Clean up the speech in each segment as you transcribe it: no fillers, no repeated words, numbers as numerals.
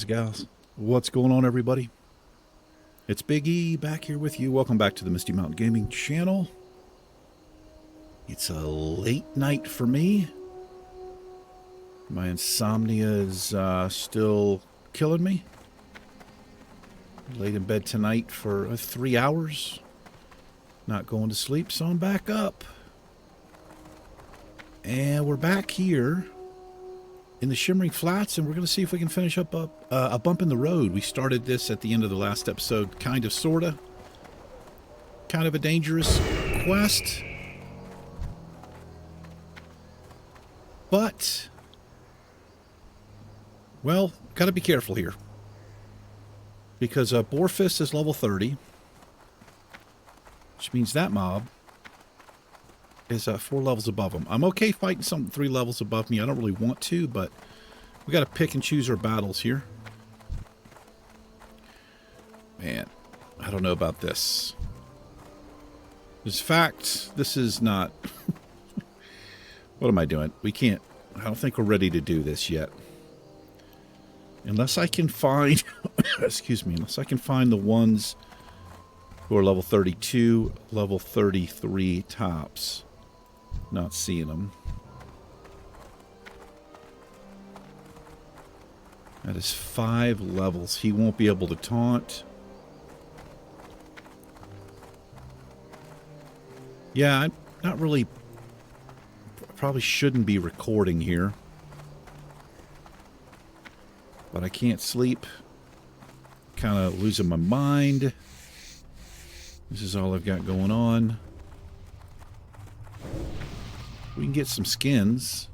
gals. What's going on, everybody? It's Big E back here with you. Welcome back to the Misty Mountain Gaming channel. It's a late night for me. My insomnia is still killing me. Laid in bed tonight for 3 hours. Not going to sleep, so I'm back up. And we're back here in the Shimmering Flats, and we're going to see if we can finish up a bump in the road. We started this at the end of the last episode, kind of, sort of. Kind of a dangerous quest. But, well, got to be careful here. Because Boarfist is level 30, which means that mob is 4 levels above him. I'm okay fighting something 3 levels above me. I don't really want to, but we got to pick and choose our battles here. Man, I don't know about this. In fact, this is not... What am I doing? We can't... I don't think we're ready to do this yet. Unless I can find... excuse me. Unless I can find the ones who are level 32, level 33 tops. Not seeing them. That is 5 levels. He won't be able to taunt. Yeah, I'm not really... Probably shouldn't be recording here. But I can't sleep. Kind of losing my mind. This is all I've got going on. We can get some skins.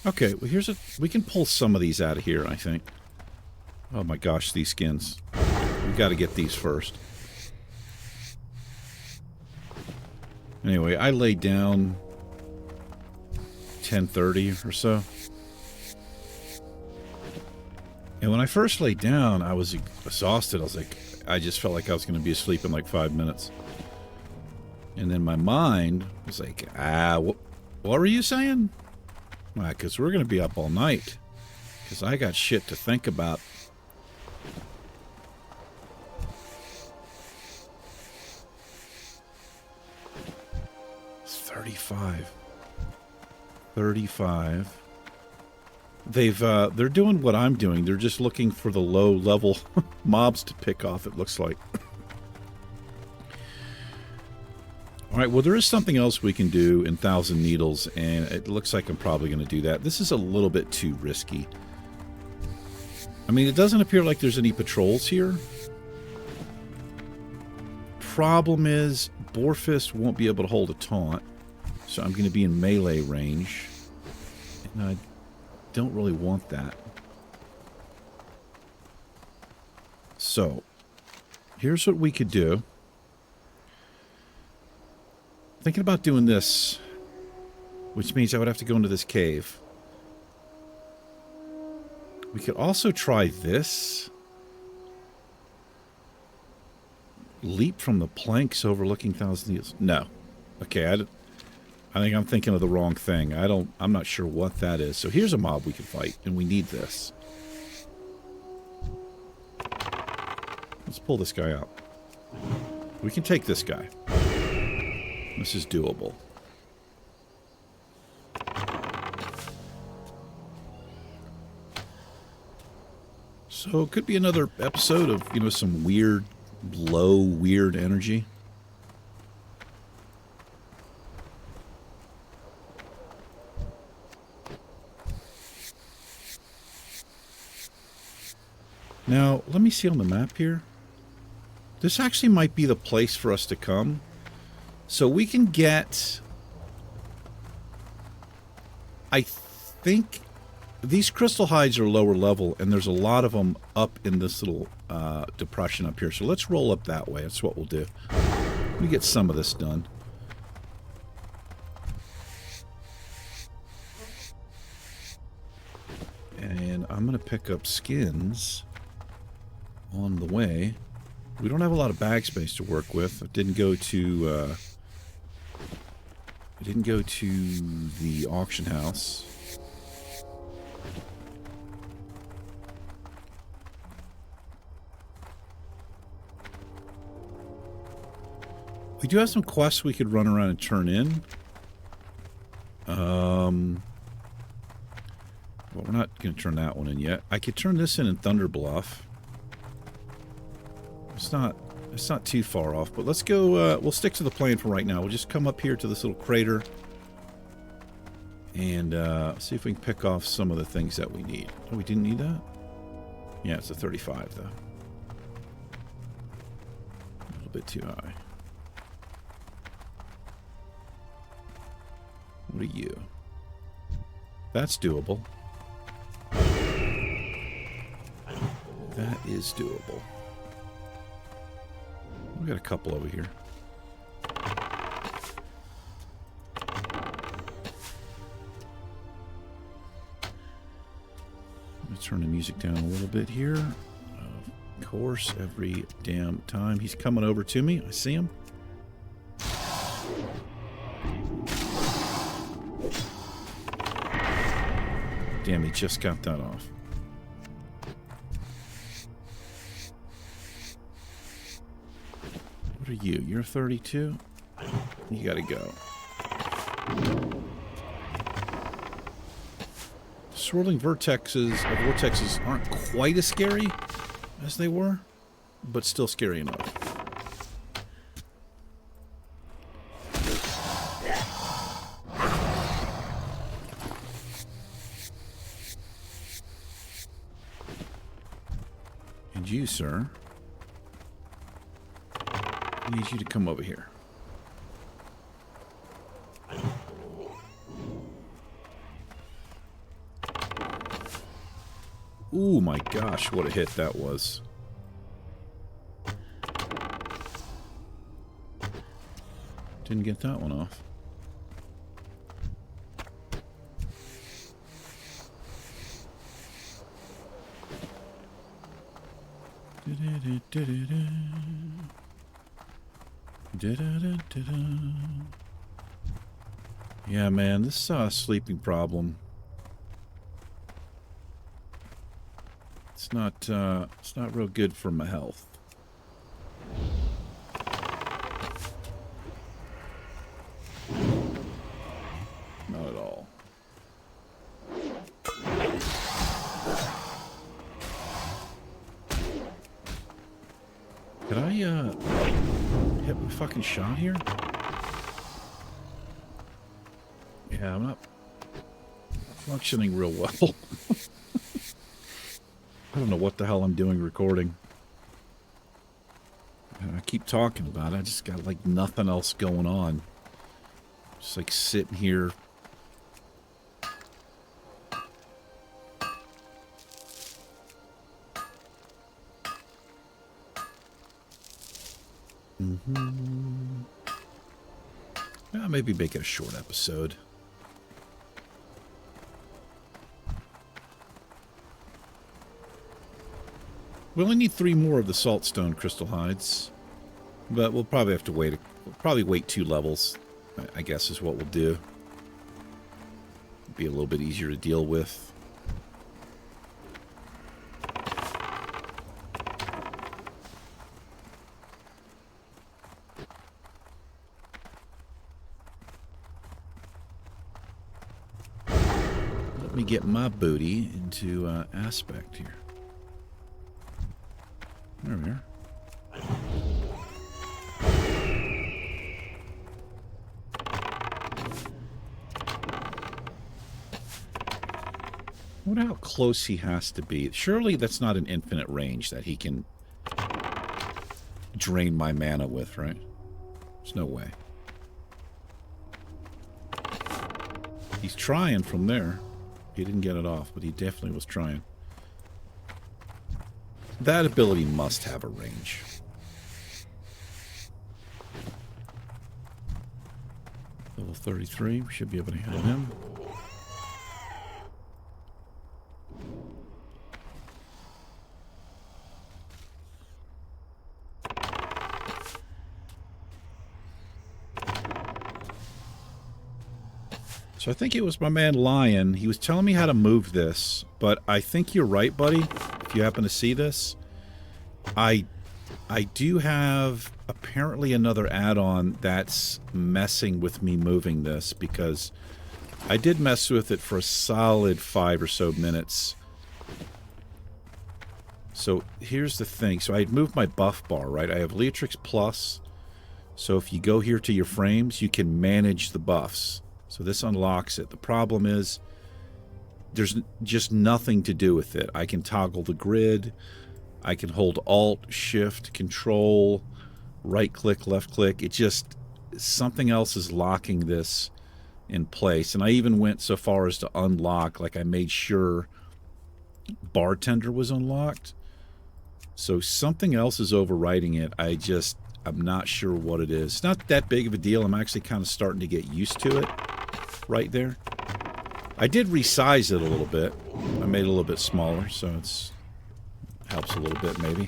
Okay, well here's we can pull some of these out of here, I think. Oh my gosh, these skins. We got to get these first. Anyway, I laid down 10:30 or so. And when I first laid down, I was exhausted. I was like, I just felt like I was going to be asleep in like 5 minutes. And then my mind was like, what were you saying? Because we're going to be up all night. Because I got shit to think about. It's 35. 35. They're doing what I'm doing. They're just looking for the low-level mobs to pick off, it looks like. Alright, well there is something else we can do in Thousand Needles, and it looks like I'm probably going to do that. This is a little bit too risky. I mean, it doesn't appear like there's any patrols here. Problem is, Boarfist won't be able to hold a taunt, so I'm going to be in melee range. And I don't really want that. So, here's what we could do. Thinking about doing this, which means I would have to go into this cave. We could also try this. Leap from the planks overlooking Thousand Needles. No. Okay, I think I'm thinking of the wrong thing. I'm not sure what that is. So here's a mob we can fight, and we need this. Let's pull this guy out. We can take this guy. This is doable. So it could be another episode of, you know, some weird, low, weird energy. Now, let me see on the map here. This actually might be the place for us to come. So we can get... I think these crystal hides are lower level, and there's a lot of them up in this little depression up here. So let's roll up that way. That's what we'll do. Let me get some of this done. And I'm going to pick up skins on the way. We don't have a lot of bag space to work with. I didn't go to the auction house. We do have some quests we could run around and turn in. Well, we're not going to turn that one in yet. I could turn this in Thunder Bluff. It's not too far off, but let's go, we'll stick to the plan for right now. We'll just come up here to this little crater and see if we can pick off some of the things that we need. Oh, we didn't need that? Yeah, it's a 35, though. A little bit too high. What are you? That's doable. That is doable. We got a couple over here. Let me turn the music down a little bit here. Of course, every damn time. He's coming over to me. I see him. Damn, he just got that off. What are you? You're 32? You gotta go. Swirling vortexes aren't quite as scary as they were, but still scary enough. And you, sir, I need you to come over here. Ooh, my gosh, what a hit that was. Didn't get that one off. Yeah, man, this sleeping problem. It's not real good for my health. Not at all. Could I hit my fucking shot here? Yeah, I'm not functioning real well. I don't know what the hell I'm doing recording. I keep talking about it. I just got like nothing else going on. Just like sitting here. Maybe make it a short episode. We only need 3 more of the saltstone crystal hides, but we'll probably have to wait. We'll probably wait 2 levels, I guess is what we'll do. Be a little bit easier to deal with. Let me get my booty into aspect here. There we are. I wonder how close he has to be. Surely that's not an infinite range that he can drain my mana with, right? There's no way. He's trying from there. He didn't get it off, but he definitely was trying. That ability must have a range. Level 33, we should be able to hit him. So I think it was my man Lion. He was telling me how to move this, but I think you're right, buddy. If you happen to see this, I I do have apparently another add-on that's messing with me moving this, because I did mess with it for a solid 5 or so minutes. So here's the thing. So I had moved my buff bar, right? I have Leatrix Plus. So if you go here to your frames, you can manage the buffs. So this unlocks it. The problem is there's just nothing to do with it. I can toggle the grid. I can hold Alt, Shift, Control, right click, left click. It just, something else is locking this in place. And I even went so far as to unlock, like I made sure Bartender was unlocked. So something else is overriding it. I'm not sure what it is. It's not that big of a deal. I'm actually kind of starting to get used to it right there. I did resize it a little bit. I made it a little bit smaller, so it's helps a little bit maybe.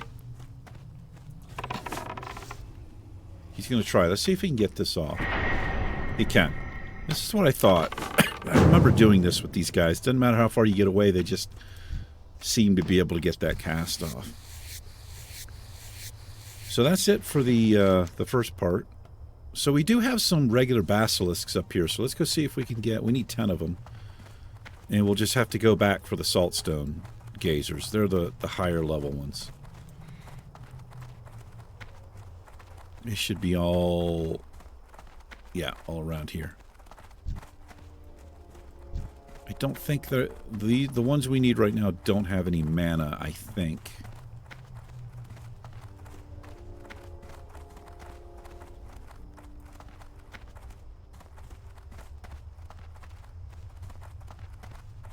He's going to try. Let's see if he can get this off. He can. This is what I thought. I remember doing this with these guys. Doesn't matter how far you get away, they just seem to be able to get that cast off. So that's it for the first part. So we do have some regular basilisks up here. So let's go see if we can get... We need 10 of them. And we'll just have to go back for the saltstone gazers. They're the higher level ones. They should be all... Yeah, all around here. I don't think the ones we need right now don't have any mana, I think.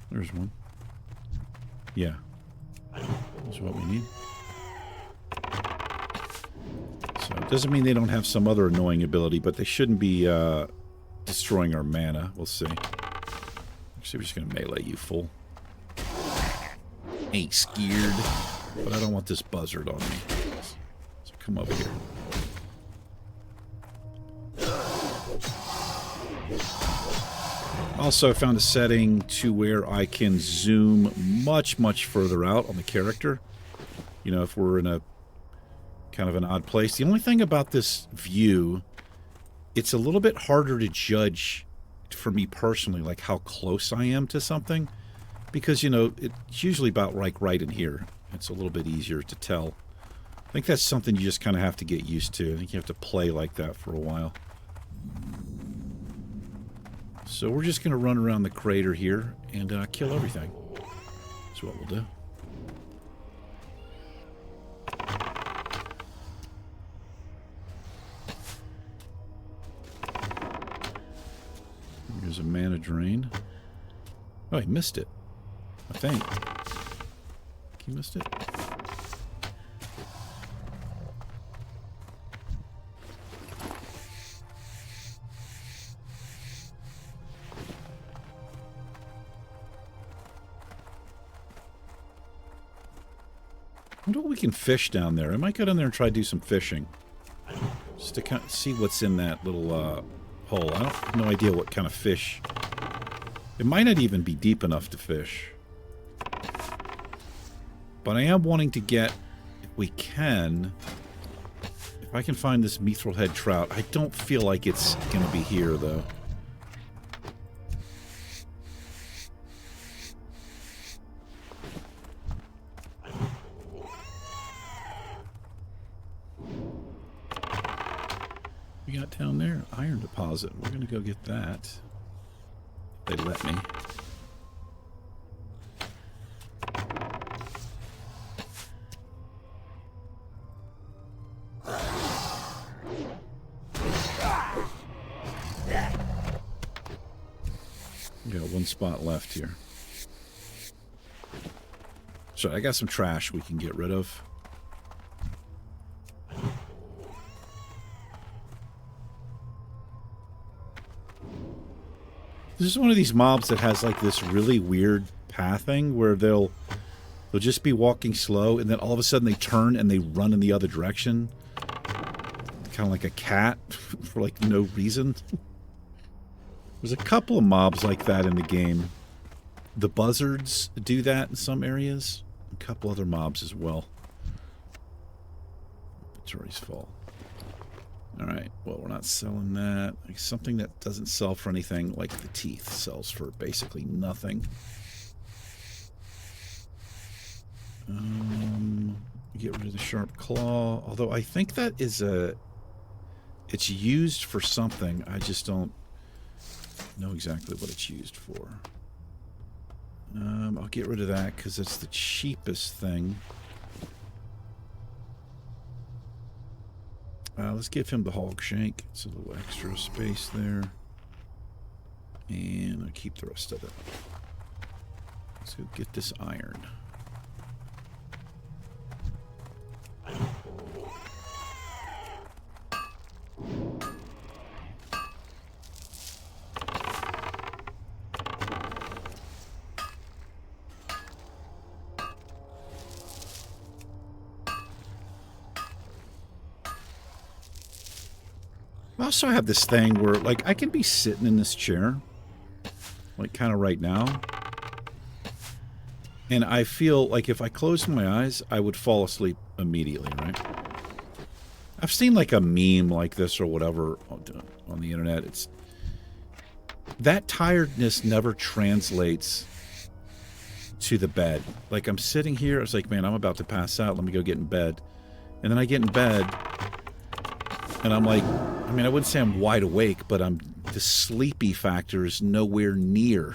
There's one. Yeah. That's what we need. So it doesn't mean they don't have some other annoying ability, but they shouldn't be destroying our mana. We'll see. Actually, we're just going to melee you, fool. Ain't scared. But I don't want this buzzard on me. So come over here. Also, I found a setting to where I can zoom much, much further out on the character. You know, if we're in a kind of an odd place. The only thing about this view, it's a little bit harder to judge for me personally, like how close I am to something. Because, you know, it's usually about like right in here. It's a little bit easier to tell. I think that's something you just kind of have to get used to. I think you have to play like that for a while. So we're just going to run around the crater here and kill everything. That's what we'll do. Here's a mana drain. Oh, he missed it. I think. He missed it. I wonder what we can fish down there. I might go down there and try to do some fishing. Just to kind of see what's in that little hole. I have no idea what kind of fish. It might not even be deep enough to fish. But I am wanting to get, if we can, if I can find this mithril head trout. I don't feel like it's going to be here, though. We got down there iron deposit. We're going to go get that. If they let me. We got one spot left here. So I got some trash we can get rid of. This is one of these mobs that has like this really weird pathing where they'll just be walking slow and then all of a sudden they turn and they run in the other direction. Kind of like a cat for like no reason. There's a couple of mobs like that in the game. The buzzards do that in some areas. A couple other mobs as well. inventory's full. Alright, well, we're not selling that. Like something that doesn't sell for anything, like the teeth, sells for basically nothing. Get rid of the sharp claw. Although I think that is it's used for something. I just don't know exactly what it's used for. I'll get rid of that because it's the cheapest thing. Let's give him the hog shank. It's a little extra space there. And I'll keep the rest of it. Let's go get this iron. Also, I have this thing where, like, I can be sitting in this chair, like, kind of right now, and I feel like if I closed my eyes, I would fall asleep immediately, right? I've seen, like, a meme like this or whatever on the internet. It's that tiredness never translates to the bed. Like, I'm sitting here, it's like, man, I'm about to pass out. Let me go get in bed. And then I get in bed, and I'm like, I mean, I wouldn't say I'm wide awake, but the sleepy factor is nowhere near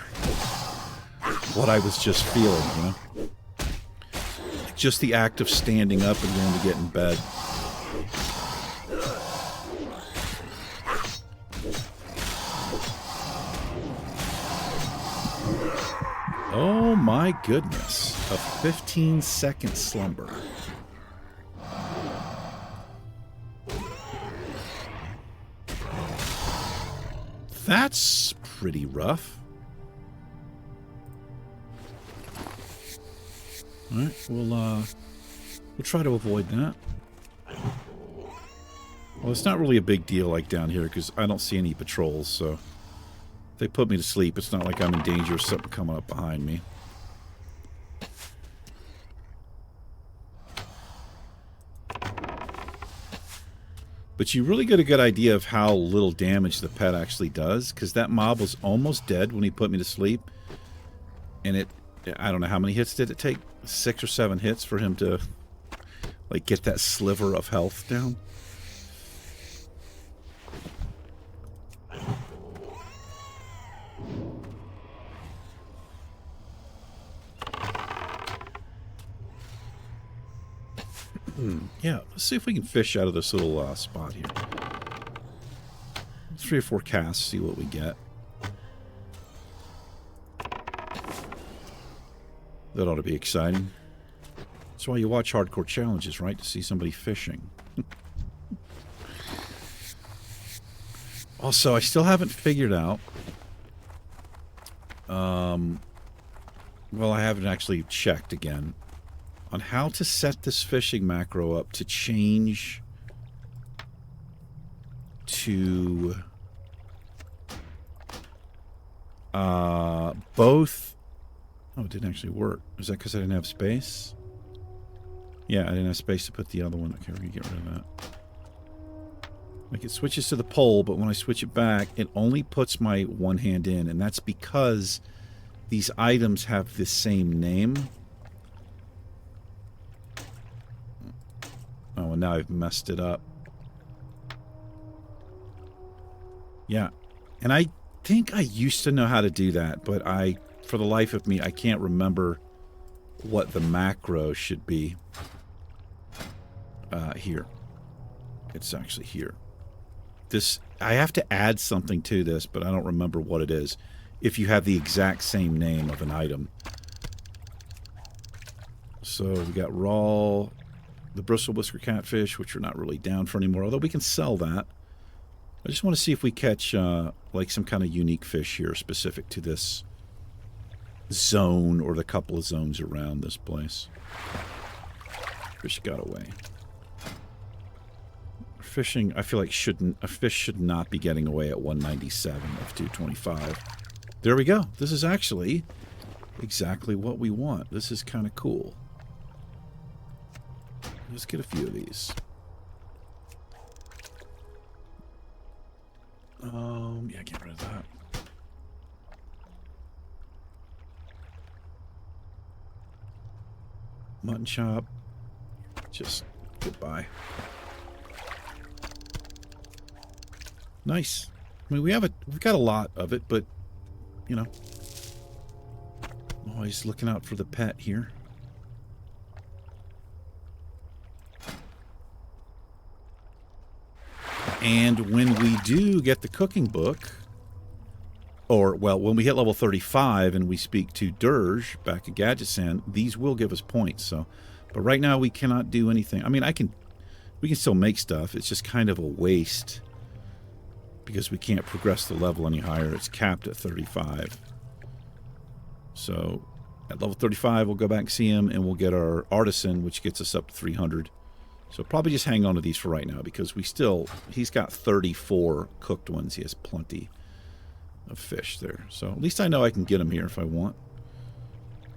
what I was just feeling, you know? Just the act of standing up and going to get in bed. Oh my goodness. A 15-second slumber. That's pretty rough. Alright, we'll try to avoid that. Well, it's not really a big deal like down here because I don't see any patrols, so if they put me to sleep, it's not like I'm in danger of something coming up behind me. But you really get a good idea of how little damage the pet actually does, because that mob was almost dead when he put me to sleep. And I don't know how many hits did it take? 6 or 7 hits for him to, like, get that sliver of health down. Yeah, let's see if we can fish out of this little spot here. 3 or 4 casts, see what we get. That ought to be exciting. That's why you watch hardcore challenges, right? To see somebody fishing. Also, I still haven't figured out... well, I haven't actually checked again on how to set this fishing macro up to change to both. Oh, it didn't actually work. Is that because I didn't have space? Yeah, I didn't have space to put the other one. Okay, we're gonna get rid of that. Like, it switches to the pole, but when I switch it back, it only puts my one hand in, and that's because these items have the same name. Oh, and now I've messed it up. Yeah. And I think I used to know how to do that, but for the life of me, I can't remember what the macro should be. Here. It's actually here. I have to add something to this, but I don't remember what it is. If you have the exact same name of an item. So we got raw... the bristle whisker catfish, which we're not really down for anymore, although we can sell that. I just want to see if we catch like some kind of unique fish here specific to this zone or the couple of zones around this place. Fish got away. Fishing, I feel like a fish should not be getting away at 197 of 225. There we go. This is actually exactly what we want. This is kind of cool. Let's get a few of these. Yeah, get rid of that. Mutton chop. Just goodbye. Nice. I mean, we've got a lot of it, but, you know, always looking out for the pet here. And when we do get the cooking book, or, well, when we hit level 35 and we speak to Dirge back at Gadgetsan, these will give us points, so. But right now we cannot do anything. I mean, we can still make stuff. It's just kind of a waste because we can't progress the level any higher. It's capped at 35. So at level 35, we'll go back and see him, and we'll get our Artisan, which gets us up to 300. So probably just hang on to these for right now because he's got 34 cooked ones. He has plenty of fish there. So at least I know I can get him here if I want.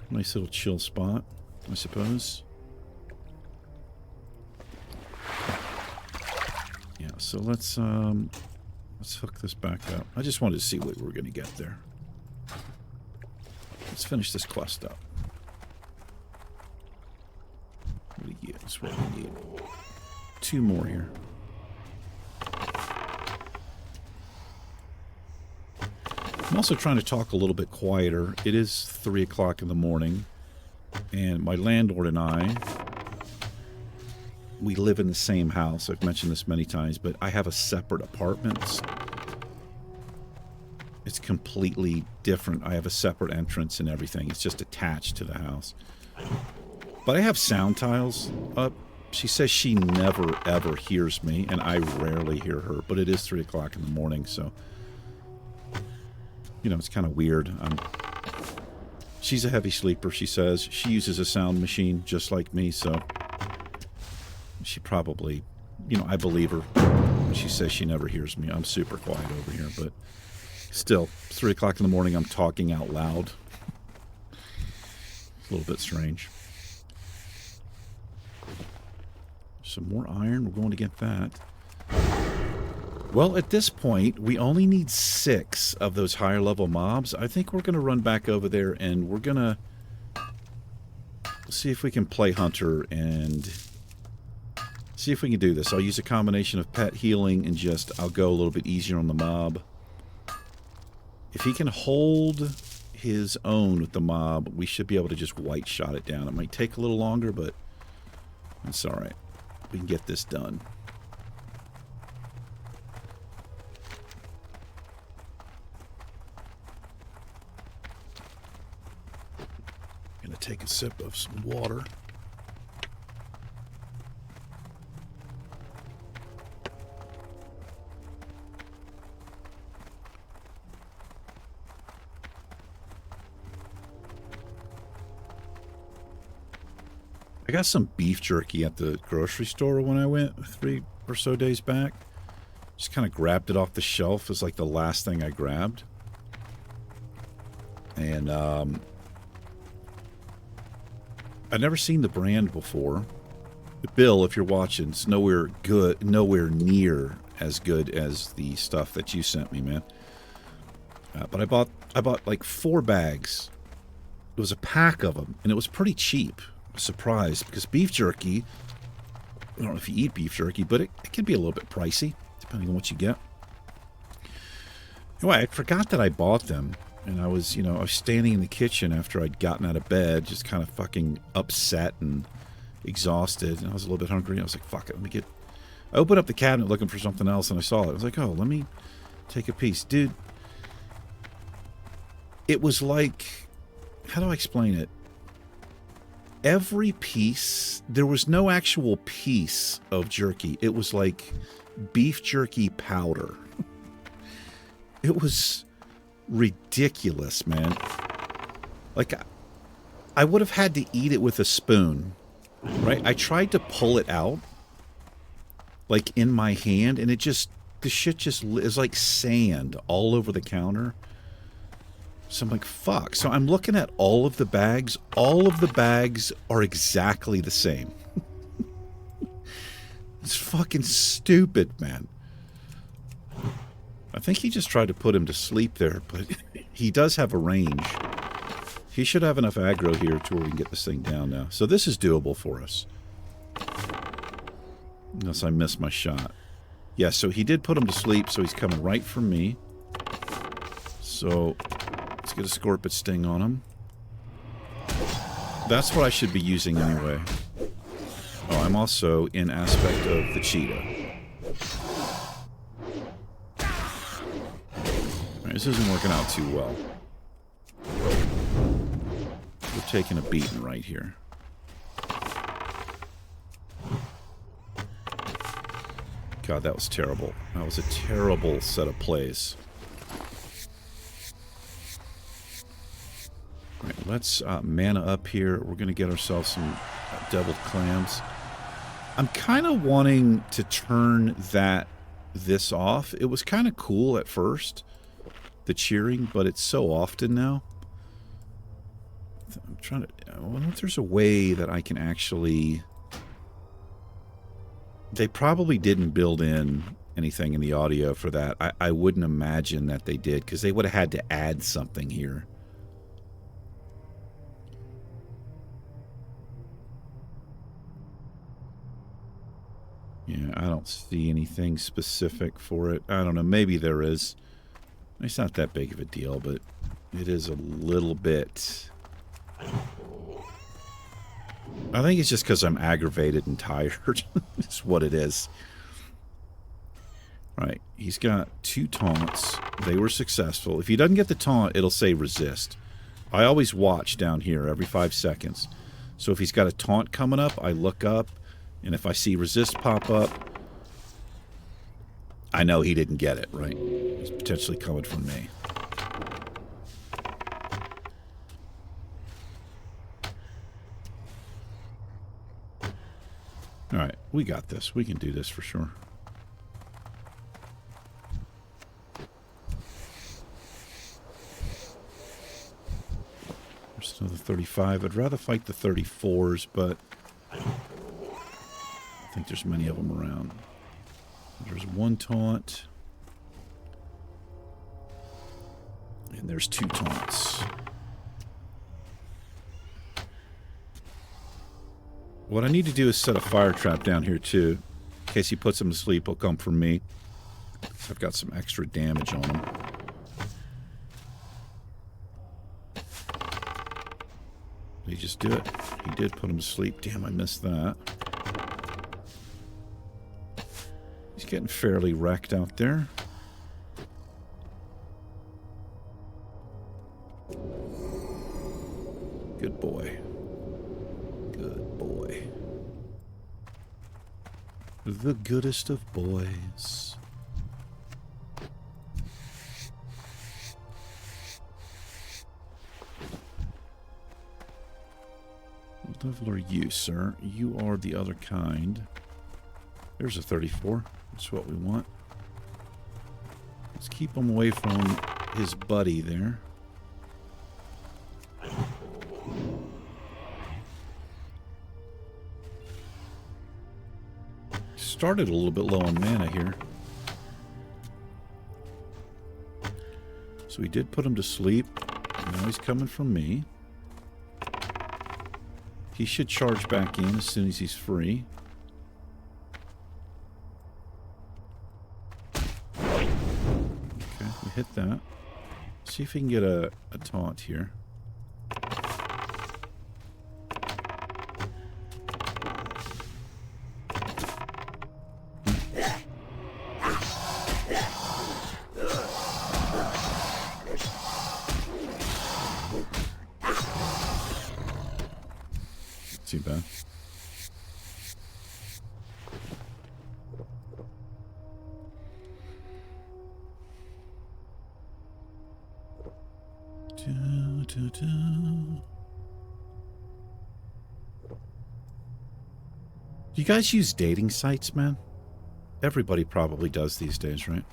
Nice little chill spot, I suppose. Yeah, so let's hook this back up. I just wanted to see what we're going to get there. Let's finish this quest up. What do you get? That's what we need. 2 more here. I'm also trying to talk a little bit quieter. It is 3 o'clock in the morning, and my landlord and I, we live in the same house. I've mentioned this many times, but I have a separate apartment. It's completely different. I have a separate entrance and everything. It's just attached to the house. But I have sound tiles up. She says she never, ever hears me, and I rarely hear her. But it is 3 o'clock in the morning, so, you know, it's kind of weird. She's a heavy sleeper, she says. She uses a sound machine just like me, so she probably, you know, I believe her when she says she never hears me. I'm super quiet over here, but still, 3 o'clock in the morning, I'm talking out loud. It's a little bit strange. Some more iron. We're going to get that. Well, at this point, we only need 6 of those higher level mobs. I think we're going to run back over there and we're going to see if we can play Hunter and see if we can do this. I'll use a combination of pet healing and just, I'll go a little bit easier on the mob. If he can hold his own with the mob, we should be able to just white shot it down. It might take a little longer, but it's alright. We can get this done. Gonna take a sip of some water. I got some beef jerky at the grocery store when I went 3 or so days back. Just kind of grabbed it off the shelf. It was like the last thing I grabbed. And I'd never seen the brand before. Bill, if you're watching, it's nowhere near as good as the stuff that you sent me, man. But I bought like 4 bags. It was a pack of them, and it was pretty cheap. Surprised because beef jerky, I don't know if you eat beef jerky, but it can be a little bit pricey depending on what you get. Anyway, I forgot that I bought them, and I was standing in the kitchen after I'd gotten out of bed, just kind of fucking upset and exhausted, and I was a little bit hungry. I was like, fuck it, I opened up the cabinet looking for something else, and I saw it. I was like, oh, let me take a piece. Dude, it was like, how do I explain it? Every piece, there was no actual piece of jerky. It was like beef jerky powder. It was ridiculous, man. Like, I would have had to eat it with a spoon, right? I tried to pull it out, like, in my hand, and the shit just is like sand all over the counter. So I'm like, fuck. So I'm looking at all of the bags. All of the bags are exactly the same. It's fucking stupid, man. I think he just tried to put him to sleep there, but he does have a range. He should have enough aggro here to where we can get this thing down now. So this is doable for us. Unless I miss my shot. Yeah, so he did put him to sleep, so he's coming right for me. So let's get a Scorpion Sting on him. That's what I should be using anyway. Oh, I'm also in aspect of the cheetah. Alright, this isn't working out too well. We're taking a beating right here. God, that was terrible. That was a terrible set of plays. Alright, let's mana up here. We're going to get ourselves some deviled clams. I'm kind of wanting to turn this off. It was kind of cool at first, the cheering, but it's so often now. I'm trying to... I wonder if there's a way that I can actually... They probably didn't build in anything in the audio for that. I wouldn't imagine that they did, because they would have had to add something here. Yeah, I don't see anything specific for it. I don't know. Maybe there is. It's not that big of a deal, but it is a little bit... I think it's just because I'm aggravated and tired. It's what it is. Right. He's got 2 taunts. They were successful. If he doesn't get the taunt, it'll say resist. I always watch down here every 5 seconds. So if he's got a taunt coming up, I look up. And if I see resist pop up, I know he didn't get it, right? He's potentially coming from me. Alright, we got this. We can do this for sure. There's another 35. I'd rather fight the 34s, but I think there's many of them around. There's 1 taunt. And there's 2 taunts. What I need to do is set a fire trap down here too. In case he puts him to sleep, he'll come for me. So I've got some extra damage on him. Did he just do it? He did put him to sleep. Damn, I missed that. He's getting fairly wrecked out there. Good boy. Good boy. The goodest of boys. What level are you, sir? You are the other kind. There's a 34. That's what we want. Let's keep him away from his buddy there. Started a little bit low on mana here. So we did put him to sleep. Now he's coming from me. He should charge back in as soon as he's free. Okay, we hit that. See if we can get a taunt here. Too bad. Do you guys use dating sites, man? Everybody probably does these days, right?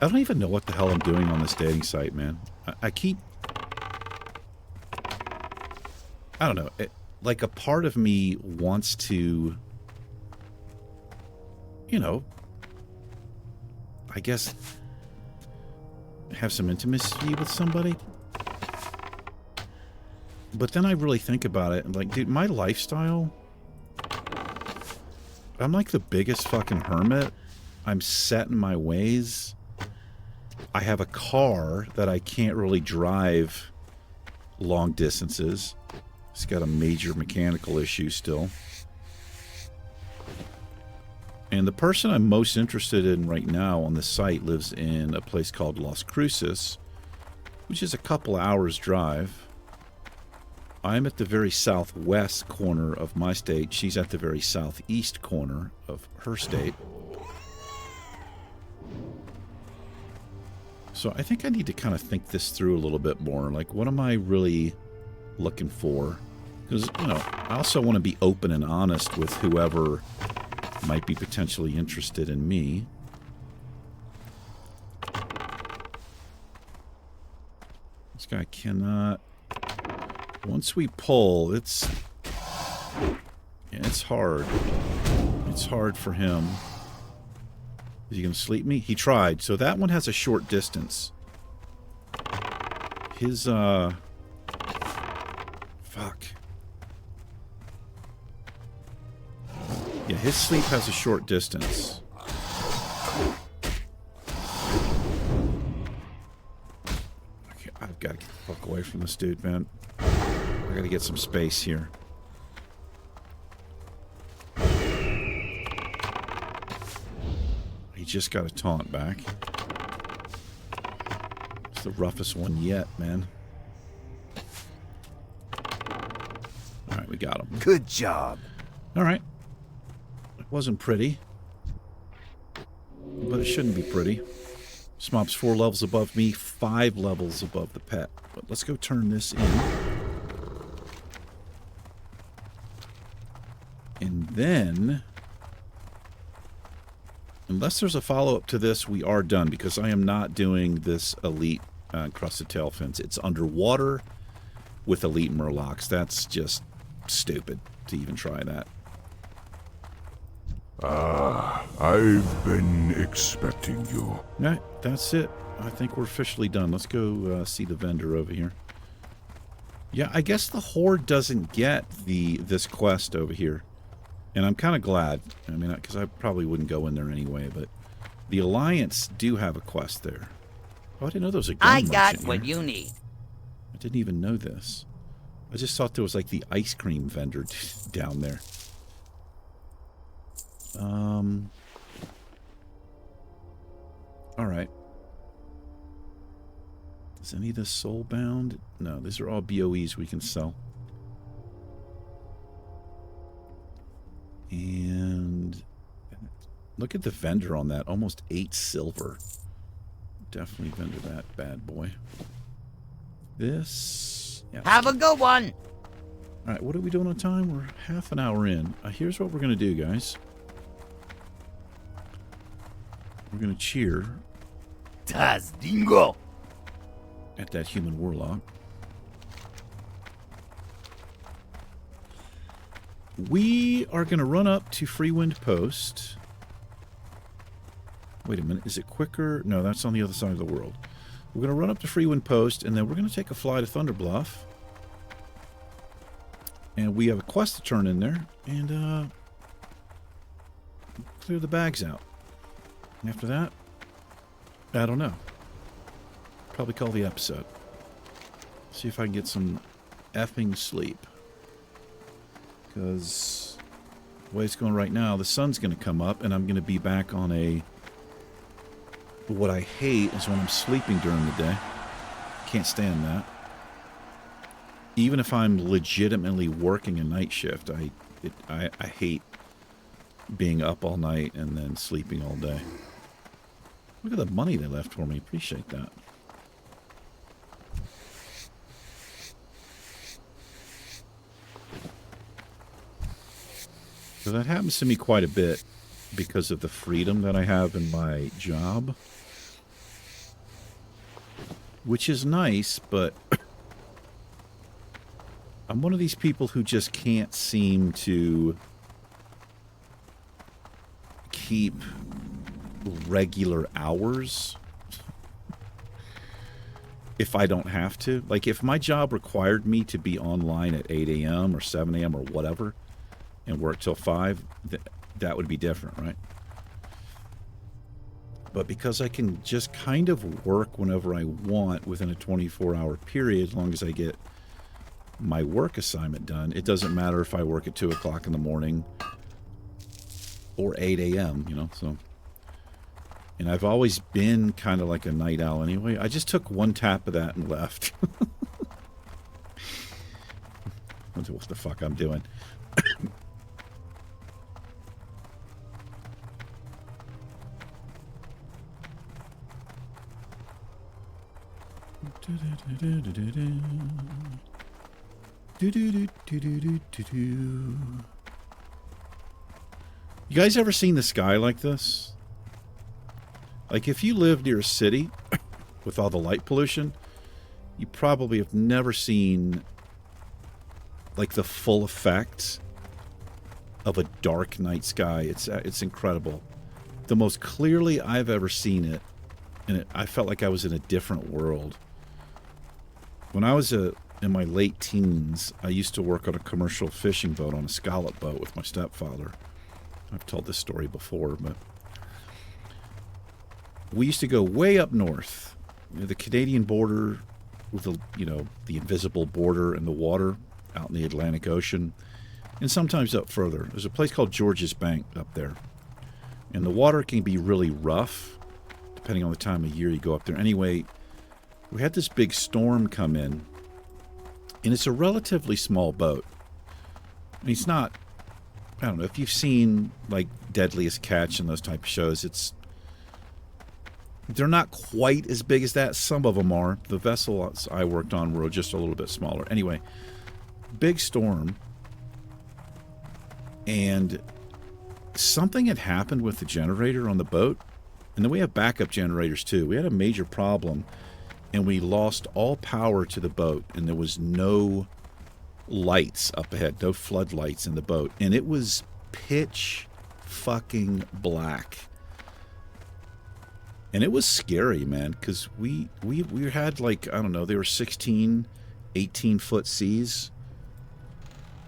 I don't even know what the hell I'm doing on this dating site, man. I keep... I don't know. like, a part of me wants to, you know, I guess, have some intimacy with somebody. But then I really think about it, and like, dude, my lifestyle, I'm like the biggest fucking hermit. I'm set in my ways. I have a car that I can't really drive long distances. It's got a major mechanical issue still. And the person I'm most interested in right now on the site lives in a place called Las Cruces, which is a couple hours drive. I'm at the very southwest corner of my state. She's at the very southeast corner of her state. So I think I need to kind of think this through a little bit more. Like, what am I really looking for? Because, you know, I also want to be open and honest with whoever might be potentially interested in me. This guy cannot... Once we pull, it's hard. It's hard for him. Is he going to sleep me? He tried. So that one has a short distance. His, fuck. Yeah, his sleep has a short distance. Okay, I've got to get the fuck away from this dude, man. I gotta get some space here. He just got a taunt back. It's the roughest one yet, man. Alright, we got him. Good job. Alright. It wasn't pretty. But it shouldn't be pretty. This mob's 4 levels above me, 5 levels above the pet. But let's go turn this in. And then, unless there's a follow-up to this, we are done, because I am not doing this elite crusted tail fins. It's underwater with elite murlocs. That's just stupid to even try that. I've been expecting you. All right, that's it. I think we're officially done. Let's go see the vendor over here. Yeah, I guess the Horde doesn't get this quest over here. And I'm kind of glad. I mean, because I probably wouldn't go in there anyway, but the Alliance do have a quest there. Oh, I didn't know there was a gun I got merchant what here. you need. I didn't even know this. I just thought there was like the ice cream vendor down there. Alright. Is any of this soul-bound? No, these are all BOEs we can sell. And look at the vendor on that. Almost 8 silver. Definitely vendor that bad boy. This... Yeah. Have a good one. Alright, what are we doing on time? We're half an hour in. Here's what we're going to do, guys. We're going to cheer Das Dingo. at that human warlock. We are going to run up to Freewind Post. Wait a minute, is it quicker? No, that's on the other side of the world. We're going to run up to Freewind Post, and then we're going to take a fly to Thunderbluff. And we have a quest to turn in there, and clear the bags out. And after that, I don't know. Probably call the episode. See if I can get some effing sleep. Because the way it's going right now, the sun's going to come up, and I'm going to be back on a... What I hate is when I'm sleeping during the day. Can't stand that. Even if I'm legitimately working a night shift, I hate being up all night and then sleeping all day. Look at the money they left for me. Appreciate that. So that happens to me quite a bit because of the freedom that I have in my job. Which is nice, but I'm one of these people who just can't seem to keep regular hours if I don't have to. Like, if my job required me to be online at 8 a.m. or 7 a.m. or whatever and work till 5, that would be different, right? But because I can just kind of work whenever I want within a 24-hour period, as long as I get my work assignment done, it doesn't matter if I work at 2 o'clock in the morning or 8 a.m., you know, so. And I've always been kind of like a night owl anyway. I just took one tap of that and left. What the fuck I'm doing. You guys ever seen the sky like this? Like, if you live near a city with all the light pollution, you probably have never seen like the full effect of a dark night sky. It's incredible. The most clearly I've ever seen it, and I felt like I was in a different world. When I was in my late teens, I used to work on a commercial fishing boat, on a scallop boat with my stepfather. I've told this story before, but we used to go way up north, the Canadian border, with the invisible border and the water out in the Atlantic Ocean, and sometimes up further. There's a place called George's Bank up there, and the water can be really rough, depending on the time of year you go up there. Anyway, we had this big storm come in, and it's a relatively small boat. I mean, it's not, I don't know, if you've seen, like, Deadliest Catch and those type of shows, they're not quite as big as that. Some of them are. The vessels I worked on were just a little bit smaller. Anyway, big storm, and something had happened with the generator on the boat, and then we have backup generators too. We had a major problem, and we lost all power to the boat, and there was no lights up ahead, no floodlights in the boat, and it was pitch fucking black. And it was scary, man, because we had, like, I don't know, they were 16, 18-foot seas,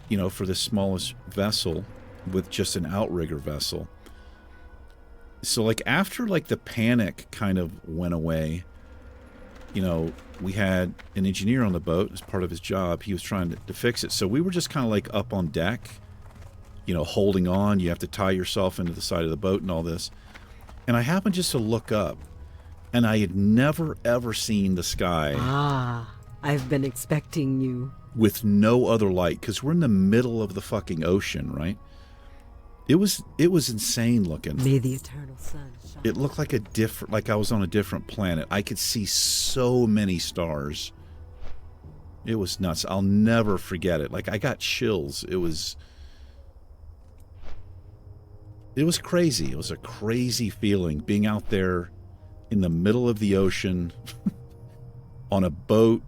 you know, for the smallest vessel with just an outrigger vessel. So, like, after, like, the panic kind of went away, you know, we had an engineer on the boat as part of his job. He was trying to fix it. So we were just kind of, like, up on deck, you know, holding on. You have to tie yourself into the side of the boat and all this. And I happened just to look up, and I had never, ever seen the sky. Ah, I've been expecting you. With no other light, because we're in the middle of the fucking ocean, right? It was insane looking. May the eternal sun shine. It looked like like I was on a different planet. I could see so many stars. It was nuts. I'll never forget it. Like, I got chills. It was crazy. It was a crazy feeling being out there in the middle of the ocean on a boat,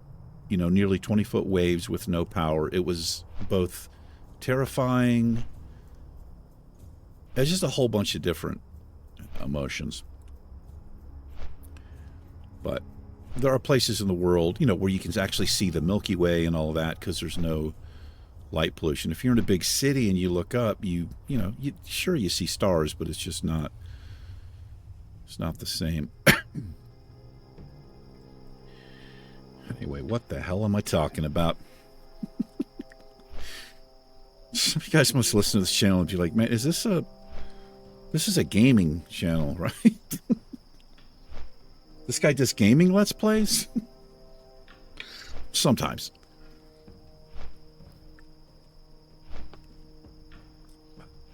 you know, nearly 20-foot waves with no power. It was both terrifying. There's just a whole bunch of different emotions. But there are places in the world, you know, where you can actually see the Milky Way and all of that because there's no light pollution. If you're in a big city and you look up, you see stars, but it's just not, it's not the same. Anyway, what the hell am I talking about? Some of you guys must listen to this channel and be like, man, this is a gaming channel, right? This guy does gaming Let's Plays? Sometimes.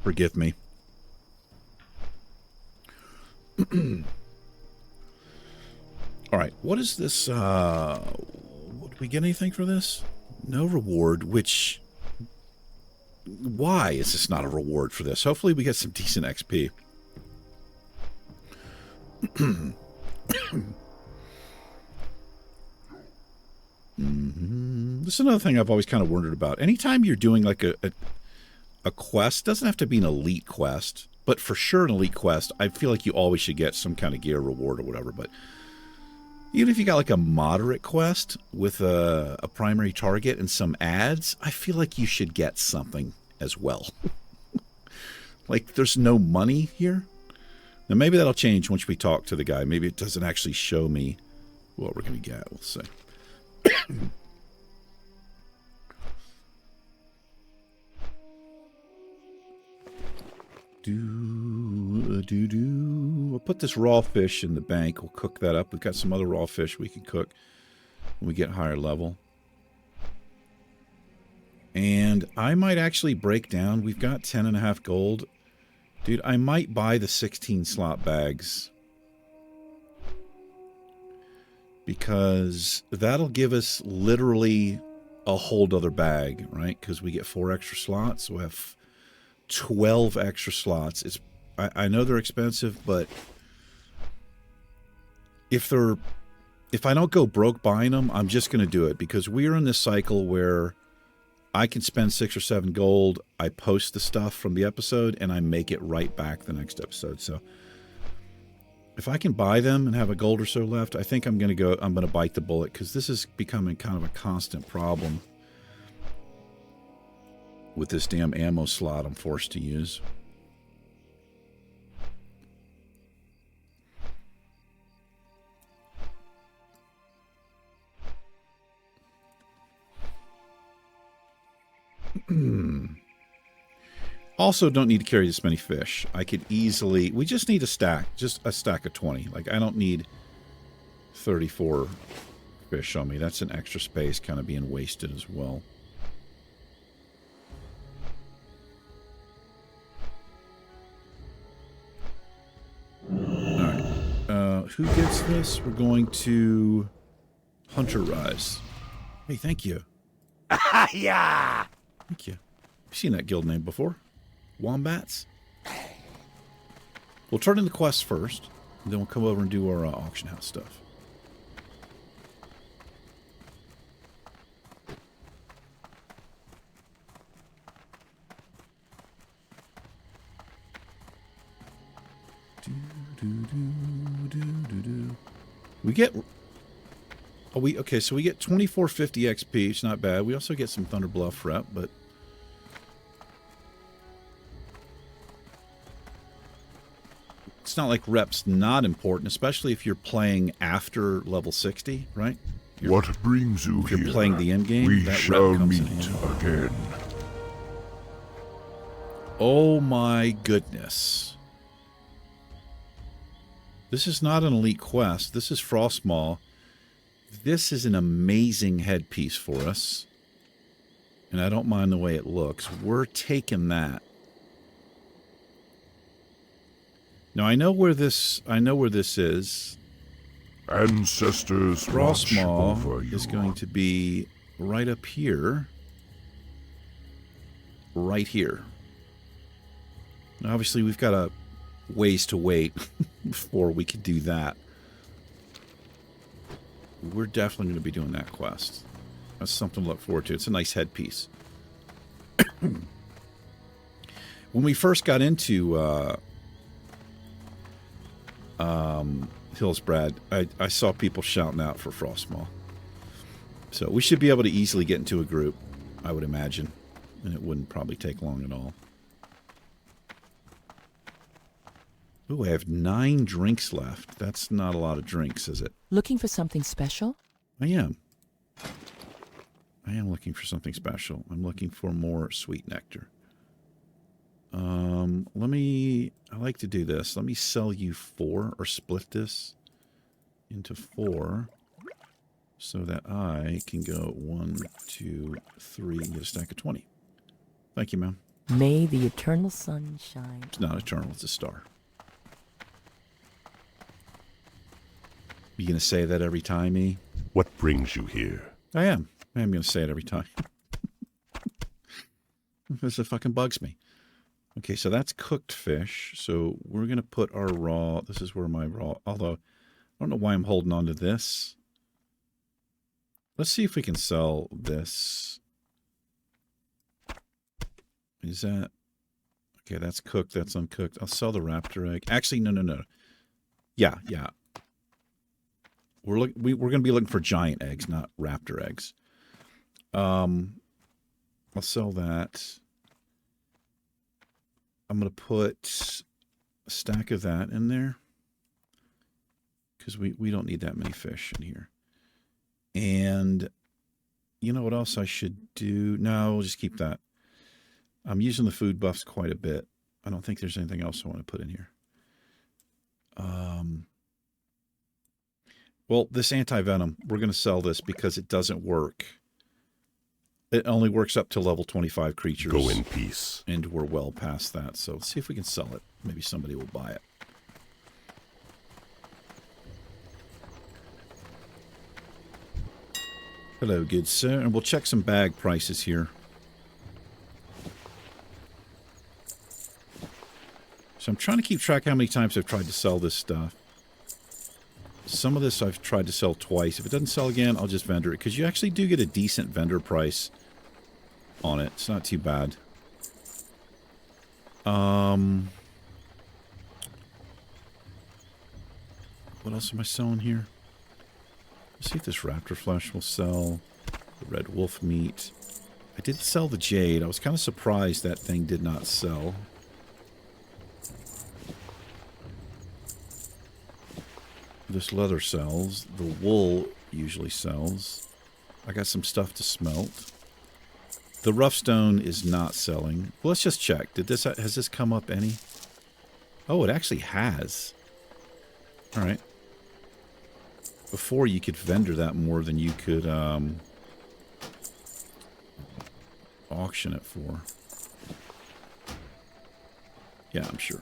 Forgive me. All right, what is this? Did we get anything for this? No reward, which... Why is this not a reward for this? Hopefully we get some decent XP. This is another thing I've always kind of wondered about. Anytime you're doing like a quest, doesn't have to be an elite quest, but for sure an elite quest, I feel like you always should get some kind of gear reward or whatever. But even if you got like a moderate quest with a primary target and some ads, I feel like you should get something as well. Like there's no money here. Now maybe that'll change once we talk to the guy. Maybe it doesn't actually show me what we're going to get. We'll see. We'll put this raw fish in the bank. We'll cook that up. We've got some other raw fish we can cook when we get higher level. And I might actually break down. We've got 10.5 gold. Dude, I might buy the 16 slot bags. Because that'll give us literally a whole other bag, right? Because we get 4 extra slots. We'll have 12 extra slots. I know they're expensive, but if I don't go broke buying them, I'm just going to do it. Because we're in this cycle where I can spend 6 or 7 gold, I post the stuff from the episode, and I make it right back the next episode. So if I can buy them and have a gold or so left, I think I'm going to bite the bullet, because this is becoming kind of a constant problem with this damn ammo slot I'm forced to use. Also, don't need to carry this many fish. I could easily... We just need a stack. Just a stack of 20. Like, I don't need 34 fish on me. That's an extra space kind of being wasted as well. Alright. Who gets this? We're going to... Hunter Rise. Hey, thank you. Yeah. Thank you. I've seen that guild name before. Wombats. We'll turn in the quest first, and then we'll come over and do our auction house stuff. We get... Okay, so we get 2450 XP. It's not bad. We also get some Thunder Bluff rep, but... It's not like rep's not important, especially if you're playing after level 60, right? What brings you here? If you're playing the end game, We that shall rep comes meet in handy. again. Oh my goodness. This is not an elite quest. This is Frostmaw. This is an amazing headpiece for us. And I don't mind the way it looks. We're taking that. Now I know where this is. Ancestors watch over Frostmaw you. is going to be right up here. Right here. Now obviously we've got a ways to wait before we could do that. We're definitely going to be doing that quest. That's something to look forward to. It's a nice headpiece. When we first got into Hillsbrad, I saw people shouting out for Frostmaw. So we should be able to easily get into a group, I would imagine. And it wouldn't probably take long at all. Ooh, I have 9 drinks left. That's not a lot of drinks, is it? Looking for something special? I am. I am looking for something special. I'm looking for more sweet nectar. I like to do this. Let me sell you 4 or split this into 4 so that I can go 1, 2, 3 and get a stack of 20. Thank you, ma'am. May the eternal sun shine. It's not eternal, it's a star. You gonna say that every time, E? What brings you here? I am. I am gonna say it every time. Because it fucking bugs me. Okay, so that's cooked fish. So we're going to put our raw... This is where my raw... Although, I don't know why I'm holding on to this. Let's see if we can sell this. Is that... Okay, that's cooked. That's uncooked. I'll sell the raptor egg. Actually, no. Yeah. We're going to be looking for giant eggs, not raptor eggs. I'll sell that. I'm going to put a stack of that in there. Because we don't need that many fish in here. And you know what else I should do? No, we'll just keep that. I'm using the food buffs quite a bit. I don't think there's anything else I want to put in here. Well, this anti-venom, we're going to sell this because it doesn't work. It only works up to level 25 creatures. Go in peace. And we're well past that. So let's see if we can sell it. Maybe somebody will buy it. Hello, good sir. And we'll check some bag prices here. So I'm trying to keep track how many times I've tried to sell this stuff. Some of this I've tried to sell twice. If it doesn't sell again, I'll just vendor it. Because you actually do get a decent vendor price on it. It's not too bad. What else am I selling here? Let's see if this raptor flesh will sell. The red wolf meat. I did sell the jade. I was kind of surprised that thing did not sell. This leather sells. The wool usually sells. I got some stuff to smelt. The rough stone is not selling. Well, let's just check. Has this come up any? Oh, it actually has. All right. Before you could vendor that more than you could auction it for. Yeah, I'm sure.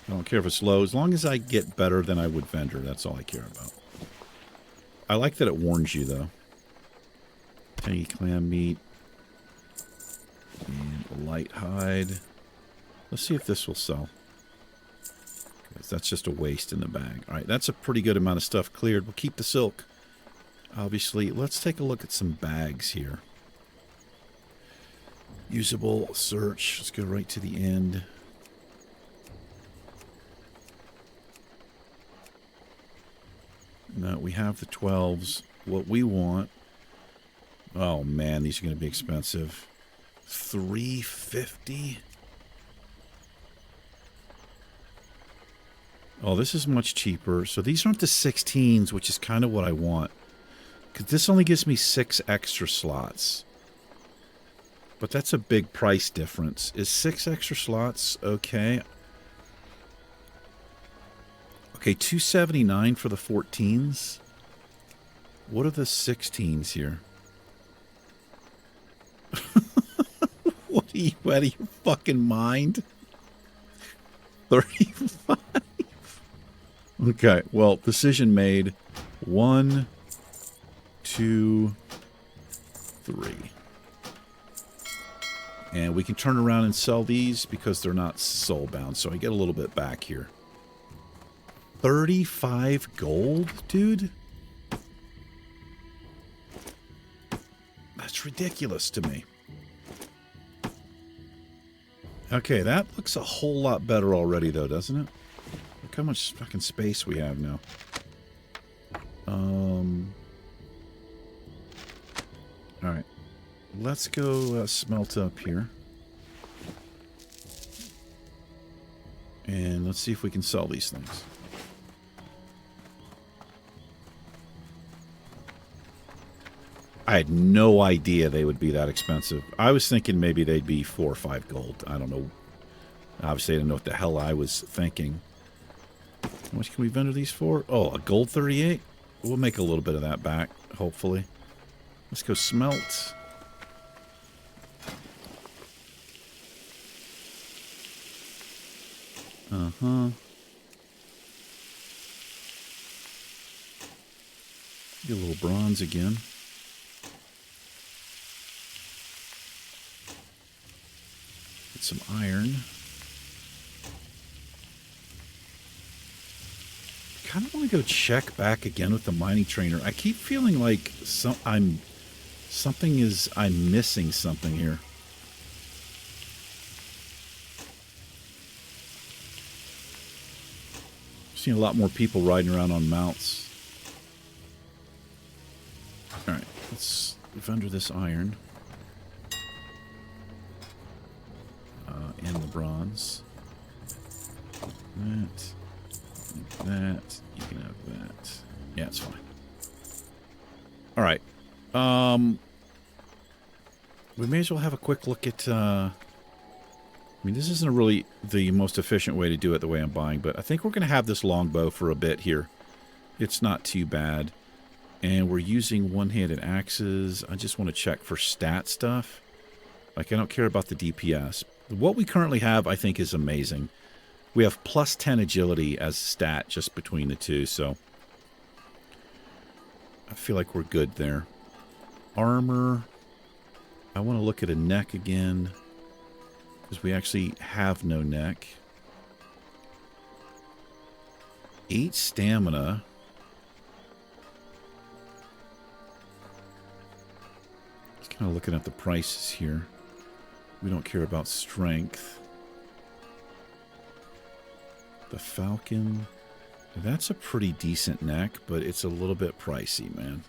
I don't care if it's low. As long as I get better than I would vendor, that's all I care about. I like that it warns you, though. Tangy clam meat. And a light hide. Let's see if this will sell. That's just a waste in the bag. All right, that's a pretty good amount of stuff cleared. We'll keep the silk. Obviously, let's take a look at some bags here. Usable search. Let's go right to the end. No, we have the 12s. What we want... Oh, man, these are going to be expensive. $350? Oh, this is much cheaper. So these aren't the 16s, which is kind of what I want. Because this only gives me 6 extra slots. But that's a big price difference. Is 6 extra slots okay? Okay, $279 for the 14s. What are the 16s here? What are you out of your fucking mind? 35. Okay, well, decision made. 1, 2, 3. And we can turn around and sell these because they're not soul-bound, so I get a little bit back here. 35 gold, dude? That's ridiculous to me. Okay, that looks a whole lot better already, though, doesn't it? Look how much fucking space we have now. Alright. Let's go smelt up here. And let's see if we can sell these things. I had no idea they would be that expensive. I was thinking maybe they'd be 4 or 5 gold. I don't know. Obviously, I didn't know what the hell I was thinking. How much can we vendor these for? Oh, a gold 38? We'll make a little bit of that back, hopefully. Let's go smelt. Uh-huh. Get a little bronze again. Get some iron. kind of want to go check back again with the mining trainer. I keep feeling like I'm missing something here. Seeing a lot more people riding around on mounts. All right, let's vendor this iron and the bronze. That. You can have that. Yeah, it's fine. All right. We may as well have a quick look at. I mean, this isn't really the most efficient way to do it the way I'm buying, but I think we're going to have this longbow for a bit here. It's not too bad. And we're using one-handed axes. I just want to check for stat stuff. Like, I don't care about the DPS. What we currently have, I think, is amazing. We have plus 10 agility as stat just between the two, so I feel like we're good there. Armor. I want to look at a neck again, because we actually have no neck. 8 stamina. Just kind of looking at the prices here. We don't care about strength. The Falcon. That's a pretty decent neck, but it's a little bit pricey, man.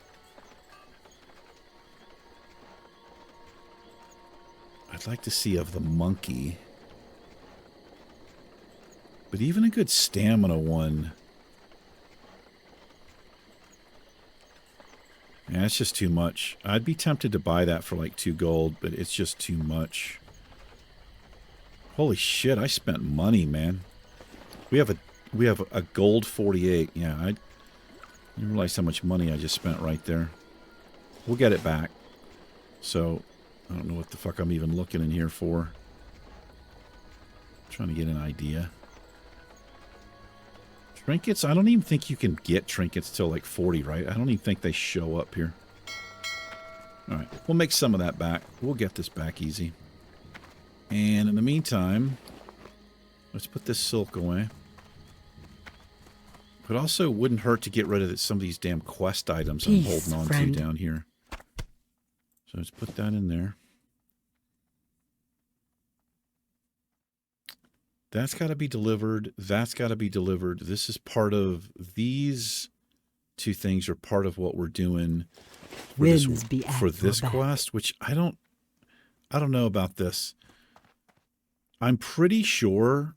I'd like to see of the monkey. But even a good stamina one. Yeah, it's just too much. I'd be tempted to buy that for like 2 gold, but it's just too much. Holy shit, I spent money, man. We have a gold 48. Yeah, I didn't realize how much money I just spent right there. We'll get it back. So, I don't know what the fuck I'm even looking in here for. I'm trying to get an idea. Trinkets? I don't even think you can get trinkets till like 40, right? I don't even think they show up here. Alright, we'll make some of that back. We'll get this back easy. And in the meantime, let's put this silk away. But also wouldn't hurt to get rid of some of these damn quest items I'm holding on to down here. So let's put that in there. That's got to be delivered. That's got to be delivered. This is part of these 2 things are part of what we're doing for this quest, which I don't know about this. I'm pretty sure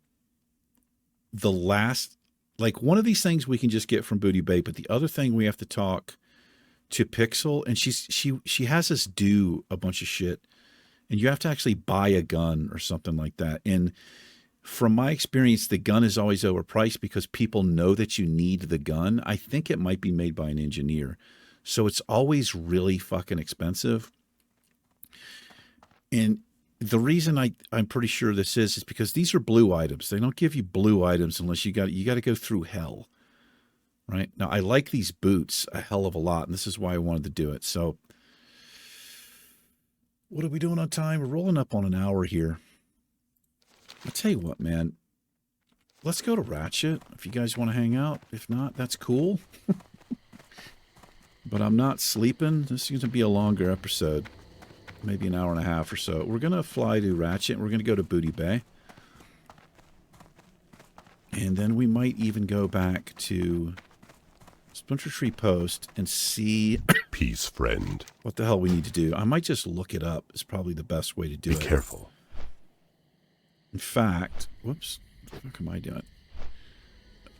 the last, like one of these things we can just get from Booty Bay, but the other thing we have to talk to Pixel, and she has us do a bunch of shit, and you have to actually buy a gun or something like that. And from my experience, the gun is always overpriced because people know that you need the gun. I think it might be made by an engineer. So it's always really fucking expensive. And the reason I'm pretty sure this is because these are blue items. They don't give you blue items unless you got to go through hell. Right? Now, I like these boots a hell of a lot, and this is why I wanted to do it. So, what are we doing on time? We're rolling up on an hour here. I'll tell you what, man. Let's go to Ratchet if you guys want to hang out. If not, that's cool. But I'm not sleeping. This is going to be a longer episode. Maybe an hour and a half or so. We're going to fly to Ratchet, and we're going to go to Booty Bay. And then we might even go back to Splinter Tree Post and see... Peace, friend. What the hell we need to do. I might just look it up. It's probably the best way to do it. Be careful. In fact... Whoops. What the fuck am I doing?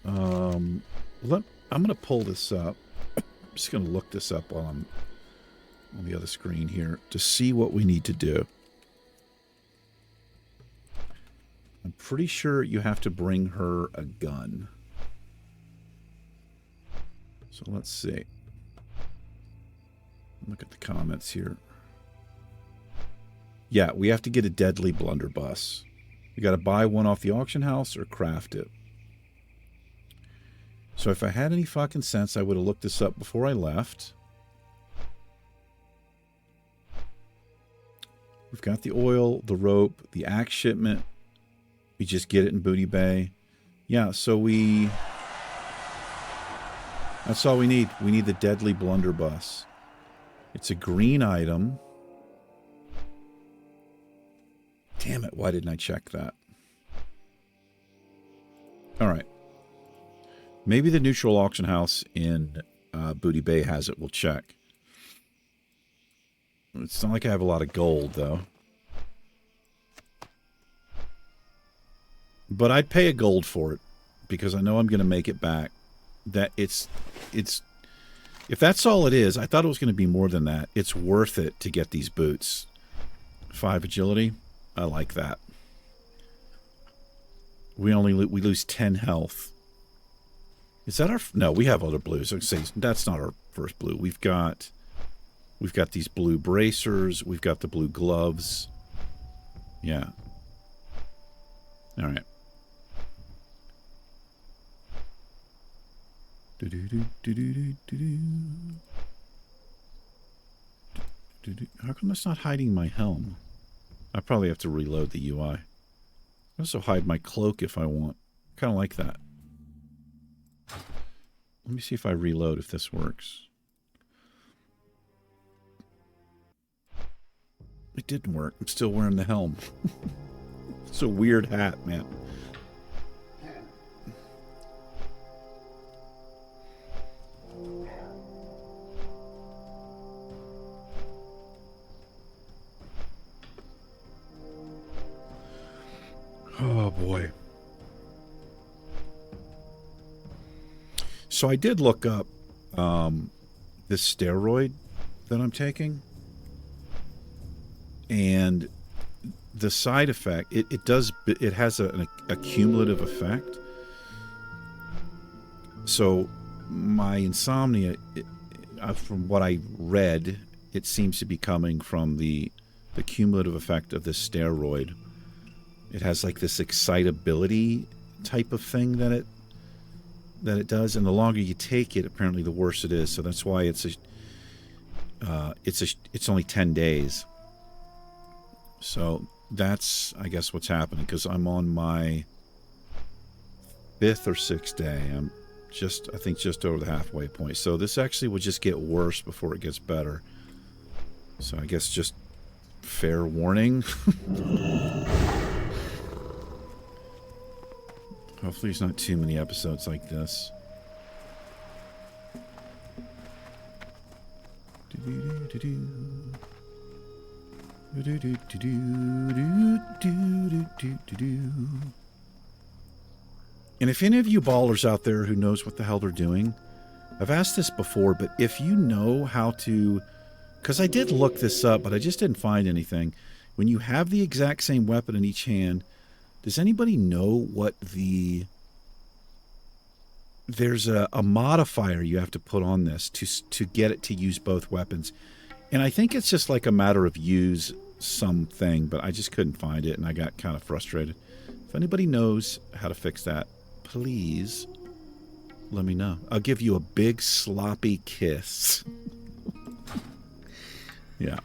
I'm going to pull this up. I'm just going to look this up while I'm on the other screen here to see what we need to do. I'm pretty sure you have to bring her a gun. So let's see. Look at the comments here. Yeah, we have to get a deadly blunderbuss. We got to buy one off the auction house or craft it. So if I had any fucking sense, I would have looked this up before I left. We've got the oil, the rope, the axe shipment. We just get it in Booty Bay. Yeah, so we That's all we need. We need the deadly blunderbuss. It's a green item. Damn it, why didn't I check that? Alright. Maybe the neutral auction house in Booty Bay has it. We'll check. It's not like I have a lot of gold, though. But I'd pay a gold for it, because I know I'm going to make it back. That it's if that's all it is, I thought it was going to be more than that. It's worth it to get these boots. 5 agility, I like that. We lose 10 health. Is that our... No, we have other blues. That's not our first blue. We've got these blue bracers. We've got the blue gloves. Yeah. All right. How come that's not hiding my helm? I probably have to reload the UI. I also hide my cloak if I want. Kind of like that. Let me see if I reload if this works. It didn't work. I'm still wearing the helm. It's a weird hat, man. Oh, boy. So I did look up this steroid that I'm taking. And the side effect, it has a cumulative effect. So my insomnia, from what I read, it seems to be coming from the cumulative effect of this steroid. It has like this excitability type of thing that it does, and the longer you take it, apparently the worse it is. So that's why it's only 10 days. So that's, I guess, what's happening, because I'm on my 5th or 6th day. I'm I think just over the halfway point. So this actually will just get worse before it gets better. So I guess just fair warning. Hopefully there's not too many episodes like this. And if any of you ballers out there who knows what the hell they're doing, I've asked this before, but if you know how to... Because I did look this up, but I just didn't find anything. When you have the exact same weapon in each hand, does anybody know what the... There's a modifier you have to put on this to get it to use both weapons. And I think it's just like a matter of use something, but I just couldn't find it, and I got kind of frustrated. If anybody knows how to fix that, please let me know. I'll give you a big sloppy kiss. Yeah.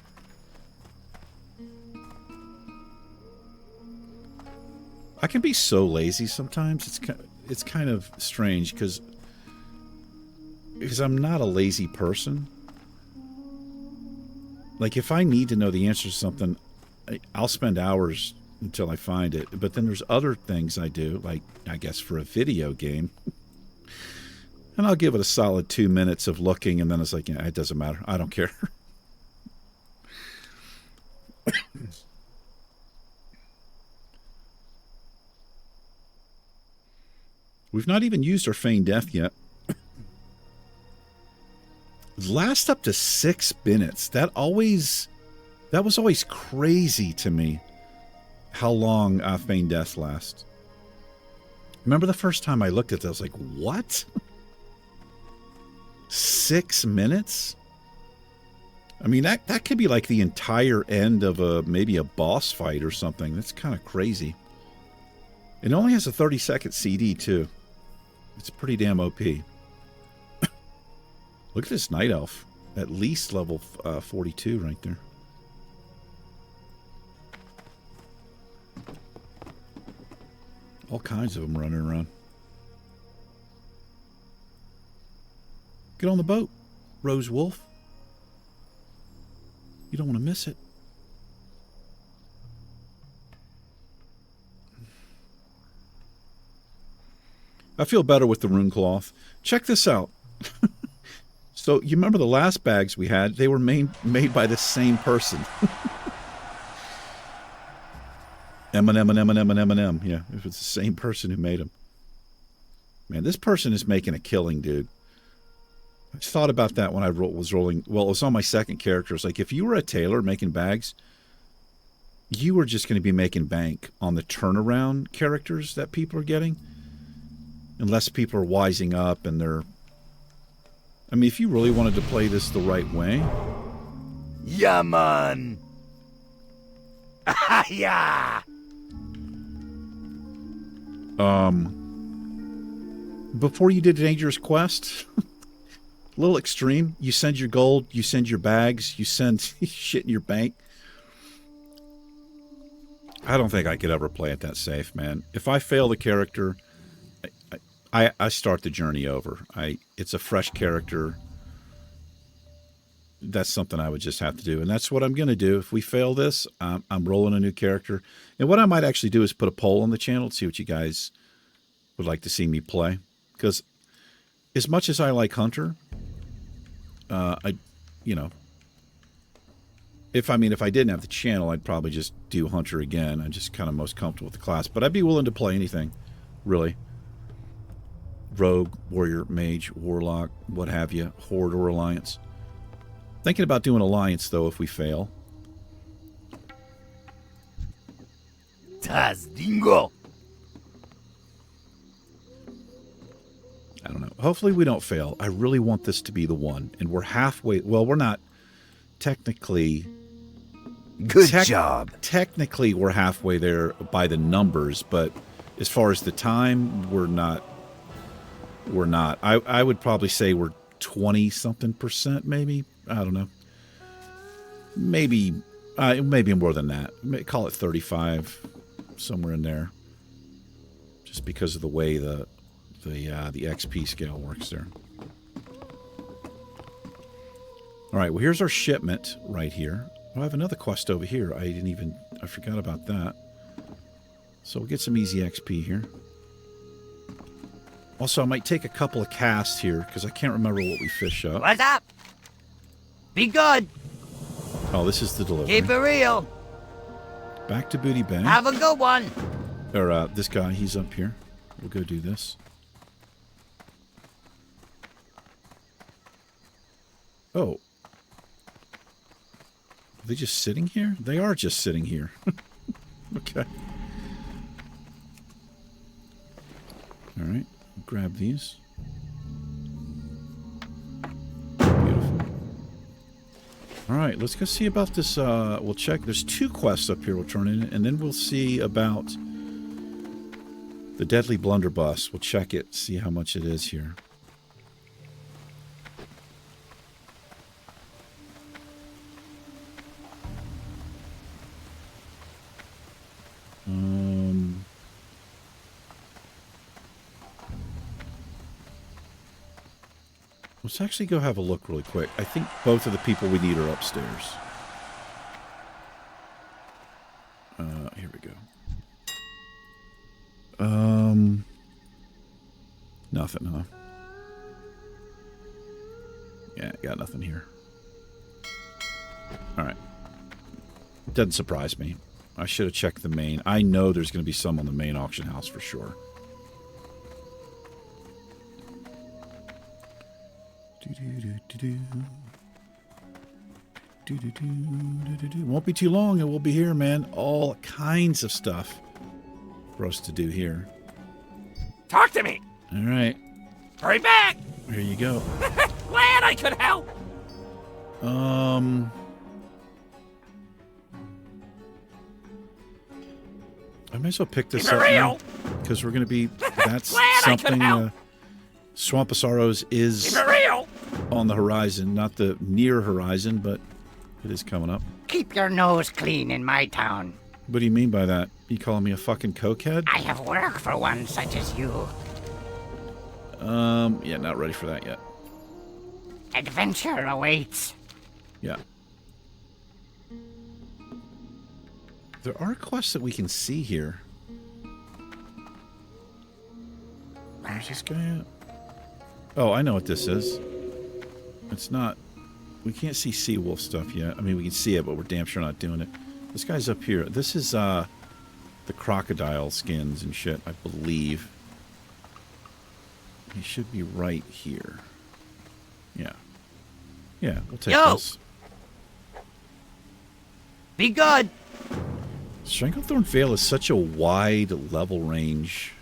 I can be so lazy sometimes. It's kind of strange because I'm not a lazy person. Like, if I need to know the answer to something, I'll spend hours until I find it. But then there's other things I do, like, I guess, for a video game. And I'll give it a solid 2 minutes of looking, and then it's like, yeah, it doesn't matter. I don't care. We've not even used our feigned death yet. Last up to 6 minutes. That was always crazy to me. How long feigned death lasts. Remember the first time I looked at that, I was like, what? 6 minutes? I mean, that could be like the entire end of maybe a boss fight or something. That's kind of crazy. It only has a 30-second CD, too. It's pretty damn OP. Look at this night elf. At least level 42 right there. All kinds of them running around. Get on the boat, Rose Wolf. You don't want to miss it. I feel better with the rune cloth. Check this out. So, you remember the last bags we had? They were made by the same person. M&M. Yeah, it was the same person who made them. Man, this person is making a killing, dude. I thought about that when I was rolling. Well, it was on my second character. It's like, if you were a tailor making bags, you were just going to be making bank on the turnaround characters that people are getting. Unless people are wising up and they're... I mean, if you really wanted to play this the right way... Yeah, man. Yeah. Before you did Dangerous Quest, a little extreme. You send your gold, you send your bags, you send shit in your bank. I don't think I could ever play it that safe, man. If I fail the character, I start the journey over. It's a fresh character. That's something I would just have to do. And that's what I'm going to do. If we fail this, I'm rolling a new character. And what I might actually do is put a poll on the channel to see what you guys would like to see me play. Because as much as I like Hunter, if I didn't have the channel, I'd probably just do Hunter again. I'm just kind of most comfortable with the class. But I'd be willing to play anything, really. Rogue, Warrior, Mage, Warlock, what have you, Horde or Alliance. Thinking about doing Alliance, though, if we fail. Tas dingo. I don't know. Hopefully we don't fail. I really want this to be the one. And we're halfway... Well, we're not technically... Good job. Technically, we're halfway there by the numbers, but as far as the time, we're not. We're not. I would probably say we're 20-something%, maybe. I don't know. Maybe more than that. Call it 35, somewhere in there. Just because of the way the XP scale works there. All right. Well, here's our shipment right here. Oh, I have another quest over here. I forgot about that. So we'll get some easy XP here. Also, I might take a couple of casts here, because I can't remember what we fish up. What's up? Be good. Oh, this is the delivery. Keep it real. Back to Booty Bay. Have a good one. Or, this guy, he's up here. We'll go do this. Oh. Are they just sitting here? They are just sitting here. Okay. All right. Grab these. Beautiful. All right. Let's go see about this. We'll check. There's 2 quests up here we'll turn in, and then we'll see about the Deadly Blunderbuss. We'll check it, see how much it is here. Let's actually go have a look really quick. I think both of the people we need are upstairs. Here we go. Nothing, huh? Yeah, got nothing here. Alright. Doesn't surprise me. I should have checked the main. I know there's going to be some on the main auction house for sure. Won't be too long and we'll be here, man. All kinds of stuff for us to do here. Talk to me. All right. Hurry back. Here you go. Glad I could help. I might as well pick this up now, because we're going to be... That's something... Swamp of Sorrows is on the horizon. Not the near horizon, but it is coming up. Keep your nose clean in my town. What do you mean by that? You calling me a fucking cokehead? I have work for one such as you. Yeah, not ready for that yet. Adventure awaits. Yeah. There are quests that we can see here. Where's this guy at? Oh, I know what this is. It's not... We can't see Seawolf stuff yet. I mean, we can see it, but we're damn sure not doing it. This guy's up here. This is, the crocodile skins and shit, I believe. He should be right here. Yeah. Yeah, we'll take this. Be good. Stranglethorn Vale is such a wide level range.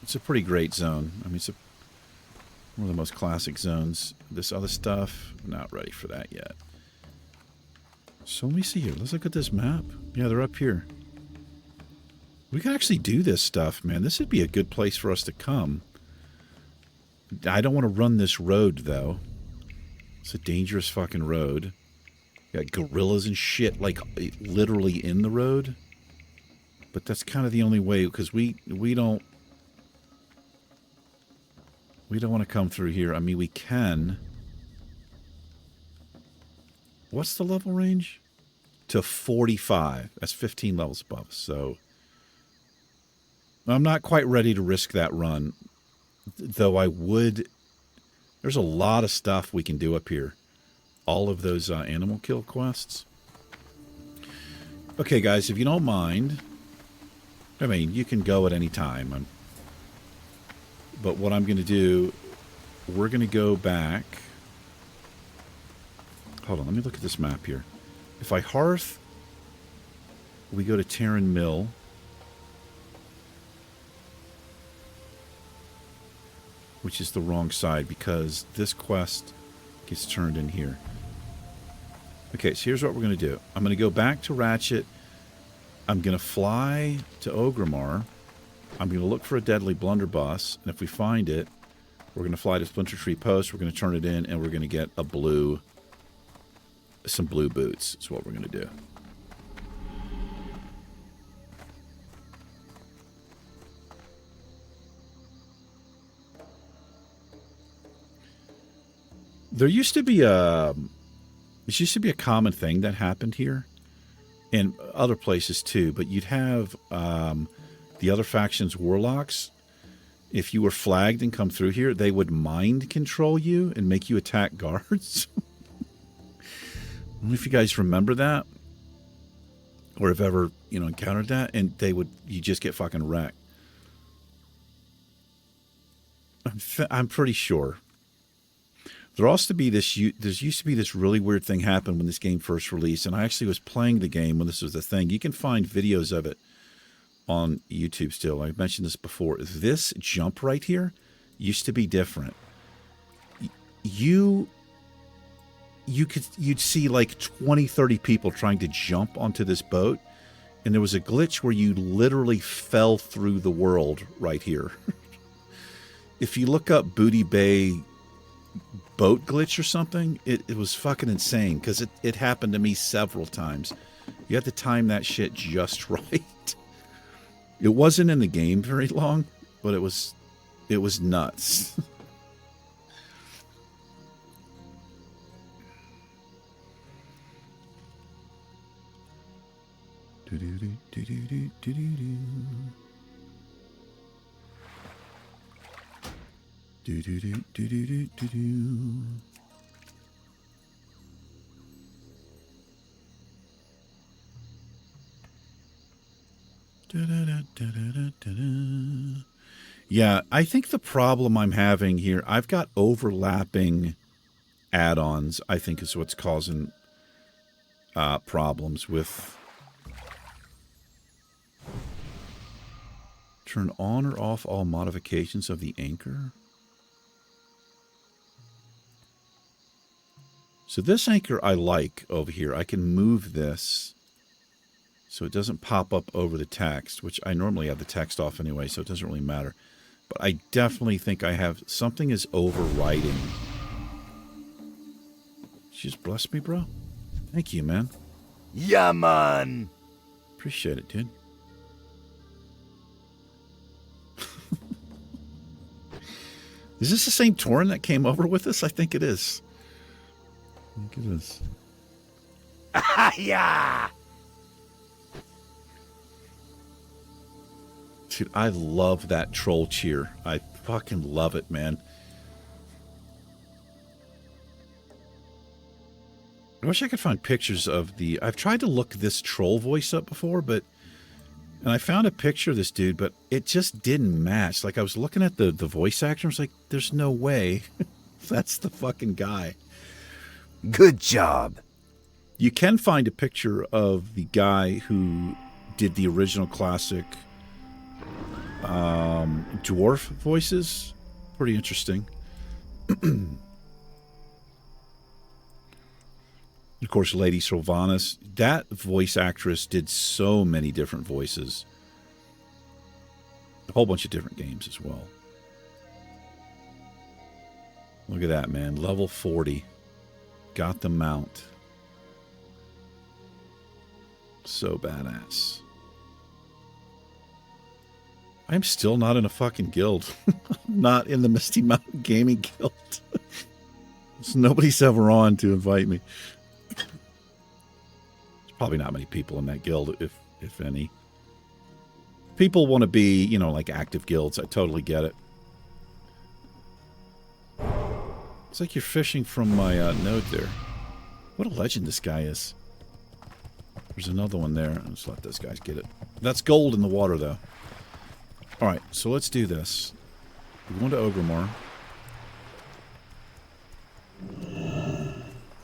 It's a pretty great zone. I mean, it's one of the most classic zones. This other stuff, not ready for that yet. So let me see here. Let's look at this map. Yeah, they're up here. We can actually do this stuff, man. This would be a good place for us to come. I don't want to run this road, though. It's a dangerous fucking road. Got gorillas and shit, like, literally in the road. But that's kind of the only way, because we don't want to come through here. I mean, we can. What's the level range? To 45. That's 15 levels above us, so... I'm not quite ready to risk that run. Though I would... There's a lot of stuff we can do up here. All of those animal kill quests. Okay, guys, if you don't mind... I mean, you can go at any time. But what I'm going to do... We're going to go back... Hold on, let me look at this map here. If I hearth... We go to Terran Mill... Which is the wrong side, because this quest gets turned in here. Okay, so here's what we're going to do. I'm going to go back to Ratchet. I'm going to fly to Ogrimmar. I'm going to look for a deadly blunderbuss, and if we find it, we're going to fly to Splinter Tree Post, we're going to turn it in, and we're going to get some blue boots. That's what we're going to do. There used to be a common thing that happened here, and other places too. But you'd have the other faction's warlocks. If you were flagged and come through here, they would mind control you and make you attack guards. I don't know if you guys remember that, or have ever encountered that, and you just get fucking wrecked. I'm pretty sure. There used to be this really weird thing happen when this game first released, and I actually was playing the game when this was a thing. You can find videos of it on YouTube still. I've mentioned this before. This jump right here used to be different. You'd see like 20, 30 people trying to jump onto this boat, and there was a glitch where you literally fell through the world right here. If you look up Booty Bay boat glitch or something, it was fucking insane, because it happened to me several times. You had to time that shit just right. It wasn't in the game very long, but it was nuts. Yeah, I think the problem I'm having here, I've got overlapping add-ons, I think is what's causing problems with... Turn on or off all modifications of the anchor. So this anchor I like over here. I can move this so it doesn't pop up over the text, which I normally have the text off anyway, so it doesn't really matter. But I definitely think I have... Something is overriding. You just blessed me, bro. Thank you, man. Yeah, man. Appreciate it, dude. Is this the same Tauren that came over with us? I think it is. I think it is. Yeah. Dude, I love that troll cheer. I fucking love it, man. I wish I could find pictures of the... I've tried to look this troll voice up before, but... And I found a picture of this dude, but it just didn't match. Like, I was looking at the voice actor, I was like, there's no way. That's the fucking guy. Good job. You can find a picture of the guy who did the original classic dwarf voices. Pretty interesting. Of course, Lady Sylvanas. That voice actress did so many different voices. A whole bunch of different games as well. Look at that, man. Level 40. Got the mount. So badass. I'm still not in a fucking guild. Not in the Misty Mountain Gaming Guild. So nobody's ever on to invite me. Probably not many people in that guild, if any. People want to be, you know, like active guilds. I totally get it. It's like you're fishing from my node there. What a legend this guy is. There's another one there. Let's let those guys get it. That's gold in the water, though. Alright, so let's do this. We're going to Ogremore.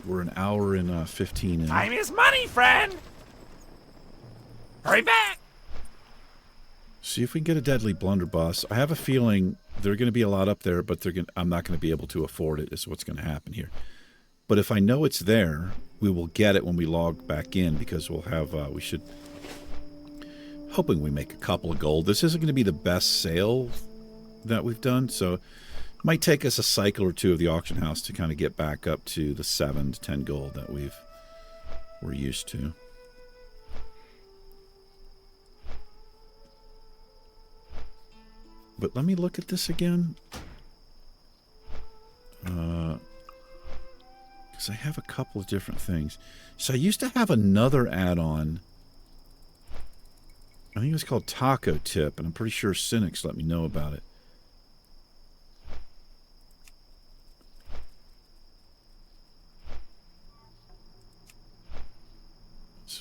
We're an hour and 15 in. Time is money, friend! Hurry back! See if we can get a deadly blunderbuss. I have a feeling there are going to be a lot up there, but I'm not going to be able to afford it, is what's going to happen here. But if I know it's there, we will get it when we log back in, because we'll have, we should... Hoping we make a couple of gold. This isn't going to be the best sale that we've done, so... Might take us a cycle or two of the auction house to kind of get back up to the 7 to 10 gold that we're used to. But let me look at this again. Because I have a couple of different things. So I used to have another add-on. I think it was called Taco Tip, and I'm pretty sure Cynics let me know about it.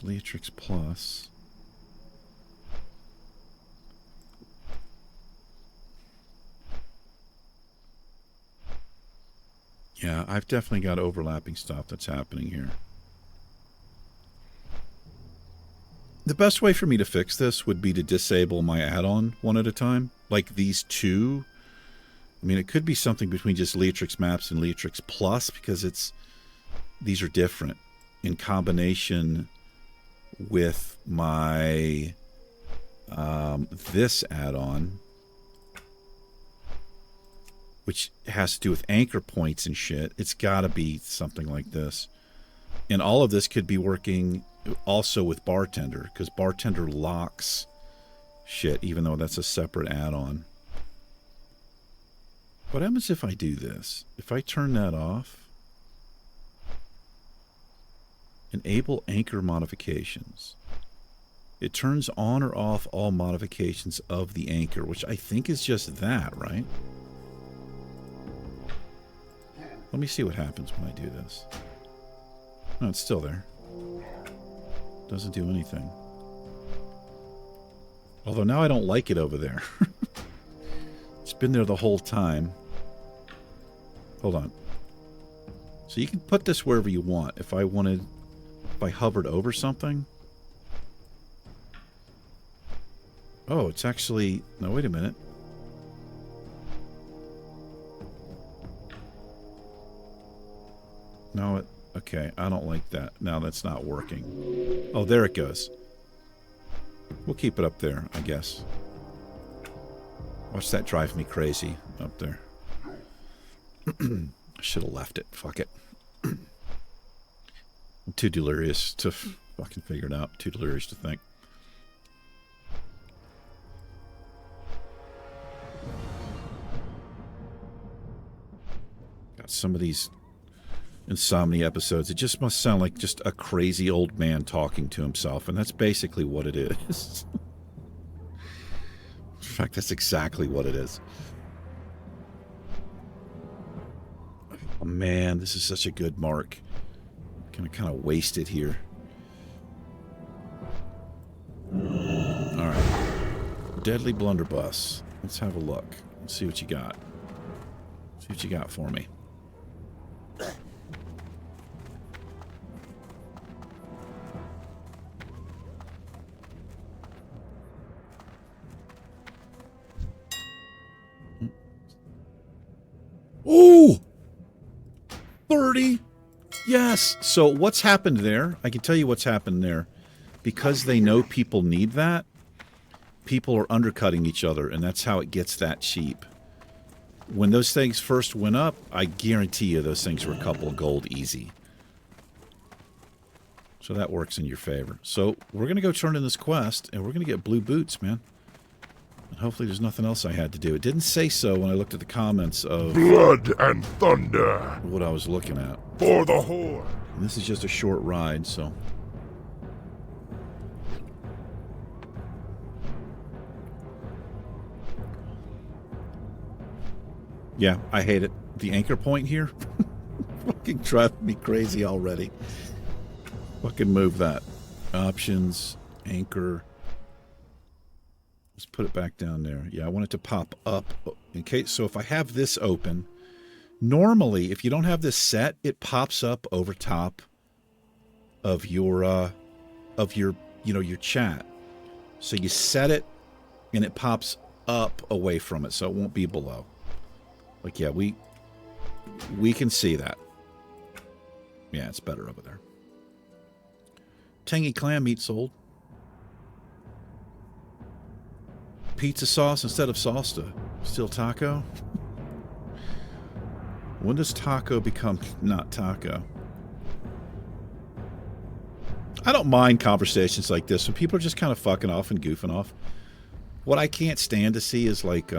Leatrix Plus. Yeah, I've definitely got overlapping stuff that's happening here. The best way for me to fix this would be to disable my add-on one at a time. Like these two. I mean, it could be something between just Leatrix Maps and Leatrix Plus, because these are different in combination with my this add-on, which has to do with anchor points and shit. It's got to be something like this. And all of this could be working also with Bartender, because Bartender locks shit, even though that's a separate add-on. What happens if I do this? If I turn that off, enable anchor modifications. It turns on or off all modifications of the anchor, which I think is just that, right? Let me see what happens when I do this. No, it's still there. Doesn't do anything. Although now I don't like it over there. It's been there the whole time. Hold on. So you can put this wherever you want. If I hovered over something. Oh, it's actually... No, wait a minute. No, okay, I don't like that. Now that's not working. Oh, there it goes. We'll keep it up there, I guess. Watch that drive me crazy up there. I should have left it. Fuck it. I'm too delirious to fucking figure it out. Too delirious to think. some of these Insomnia episodes, it just must sound like just a crazy old man talking to himself, and that's basically what it is. In fact, that's exactly what it is. Oh man, this is such a good mark. Gonna kind of waste it here. Alright. Deadly blunderbuss. Let's have a look. Let's see what you got. See what you got for me. Ooh! 30! Yes! So what's happened there? I can tell you what's happened there. Because they know people need that, people are undercutting each other, and that's how it gets that cheap. When those things first went up, I guarantee you those things were a couple of gold easy. So that works in your favor. So we're going to go turn in this quest, and we're going to get blue boots, man. And hopefully there's nothing else I had to do. It didn't say so when I looked at the comments of Blood and thunder what I was looking at. for the Horde. And this is just a short ride, so... Yeah, I hate it. The anchor point here fucking drives me crazy already. Fucking move that. Options, anchor. Let's put it back down there. Yeah, I want it to pop up in case. So if I have this open, normally if you don't have this set, it pops up over top of your your chat. So you set it and it pops up away from it, so it won't be below. Like, yeah, we can see that. Yeah, it's better over there. Tangy clam meat sold. Pizza sauce instead of salsa. Still taco? When does taco become not taco? I don't mind conversations like this when people are just kind of fucking off and goofing off. What I can't stand to see is like,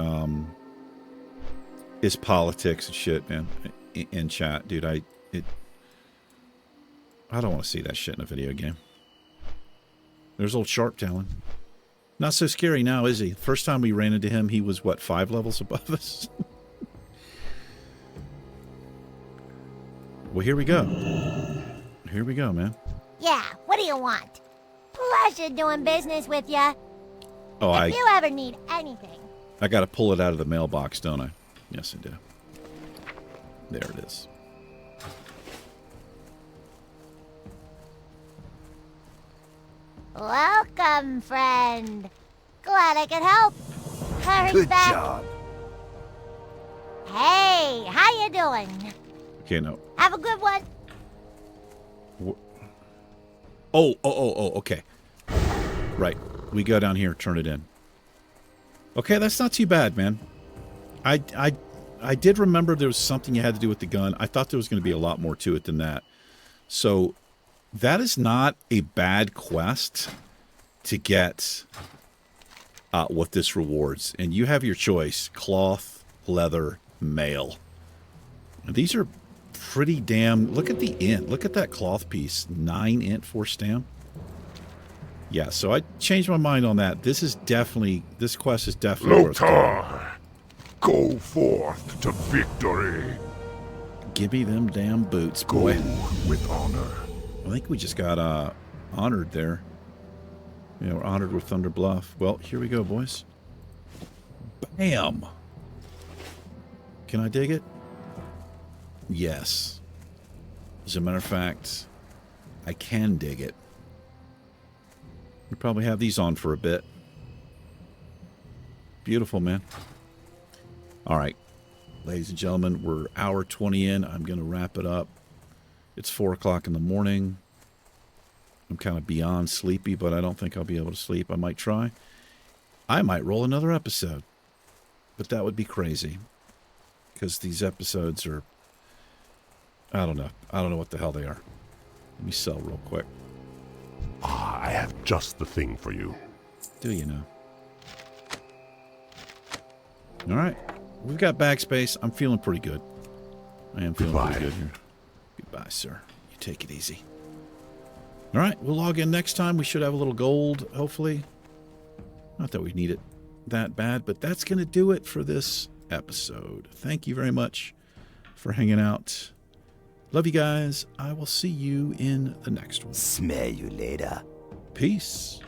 is politics and shit, man, in chat, dude. I don't want to see that shit in a video game. There's old Sharp Talon. Not so scary now, is he? First time we ran into him, he was, what, 5 levels above us? Well, here we go. Here we go, man. Yeah, what do you want? Pleasure doing business with ya. Oh, If you ever need anything. I got to pull it out of the mailbox, don't I? Yes, I do. There it is. Welcome, friend. Glad I could help. Hurry Good back. job. Hey, how you doing? Okay, no. Have a good one. Oh, okay. Right. We go down here, turn it in. Okay, that's not too bad, man. I did remember there was something you had to do with the gun. I thought there was going to be a lot more to it than that. So that is not a bad quest to get what this rewards. And you have your choice. Cloth, leather, mail. And these are pretty damn... Look at the int. Look at that cloth piece. 9 int for stamp. Yeah, so I changed my mind on that. This is definitely... This quest is definitely worth doing. Lotar, go forth to victory. Give me them damn boots, Go boy. with honor. I think we just got honored there. Yeah, we're honored with Thunder Bluff. Well, here we go, boys. Bam! Can I dig it? Yes. As a matter of fact, I can dig it. We probably have these on for a bit. Beautiful, man. All right. Ladies and gentlemen, we're hour 20 in. I'm going to wrap it up. It's 4 o'clock in the morning. I'm kind of beyond sleepy, but I don't think I'll be able to sleep. I might try. I might roll another episode. But that would be crazy. Because these episodes are... I don't know. I don't know what the hell they are. Let me sell real quick. Ah, I have just the thing for you. Do you know? All right. We've got backspace. I'm feeling pretty good. I am feeling Goodbye. pretty good here. Goodbye, sir. You take it easy. All right, we'll log in next time. We should have a little gold, hopefully. Not that we need it that bad, but that's going to do it for this episode. Thank you very much for hanging out. Love you guys. I will see you in the next one. Smell you later. Peace.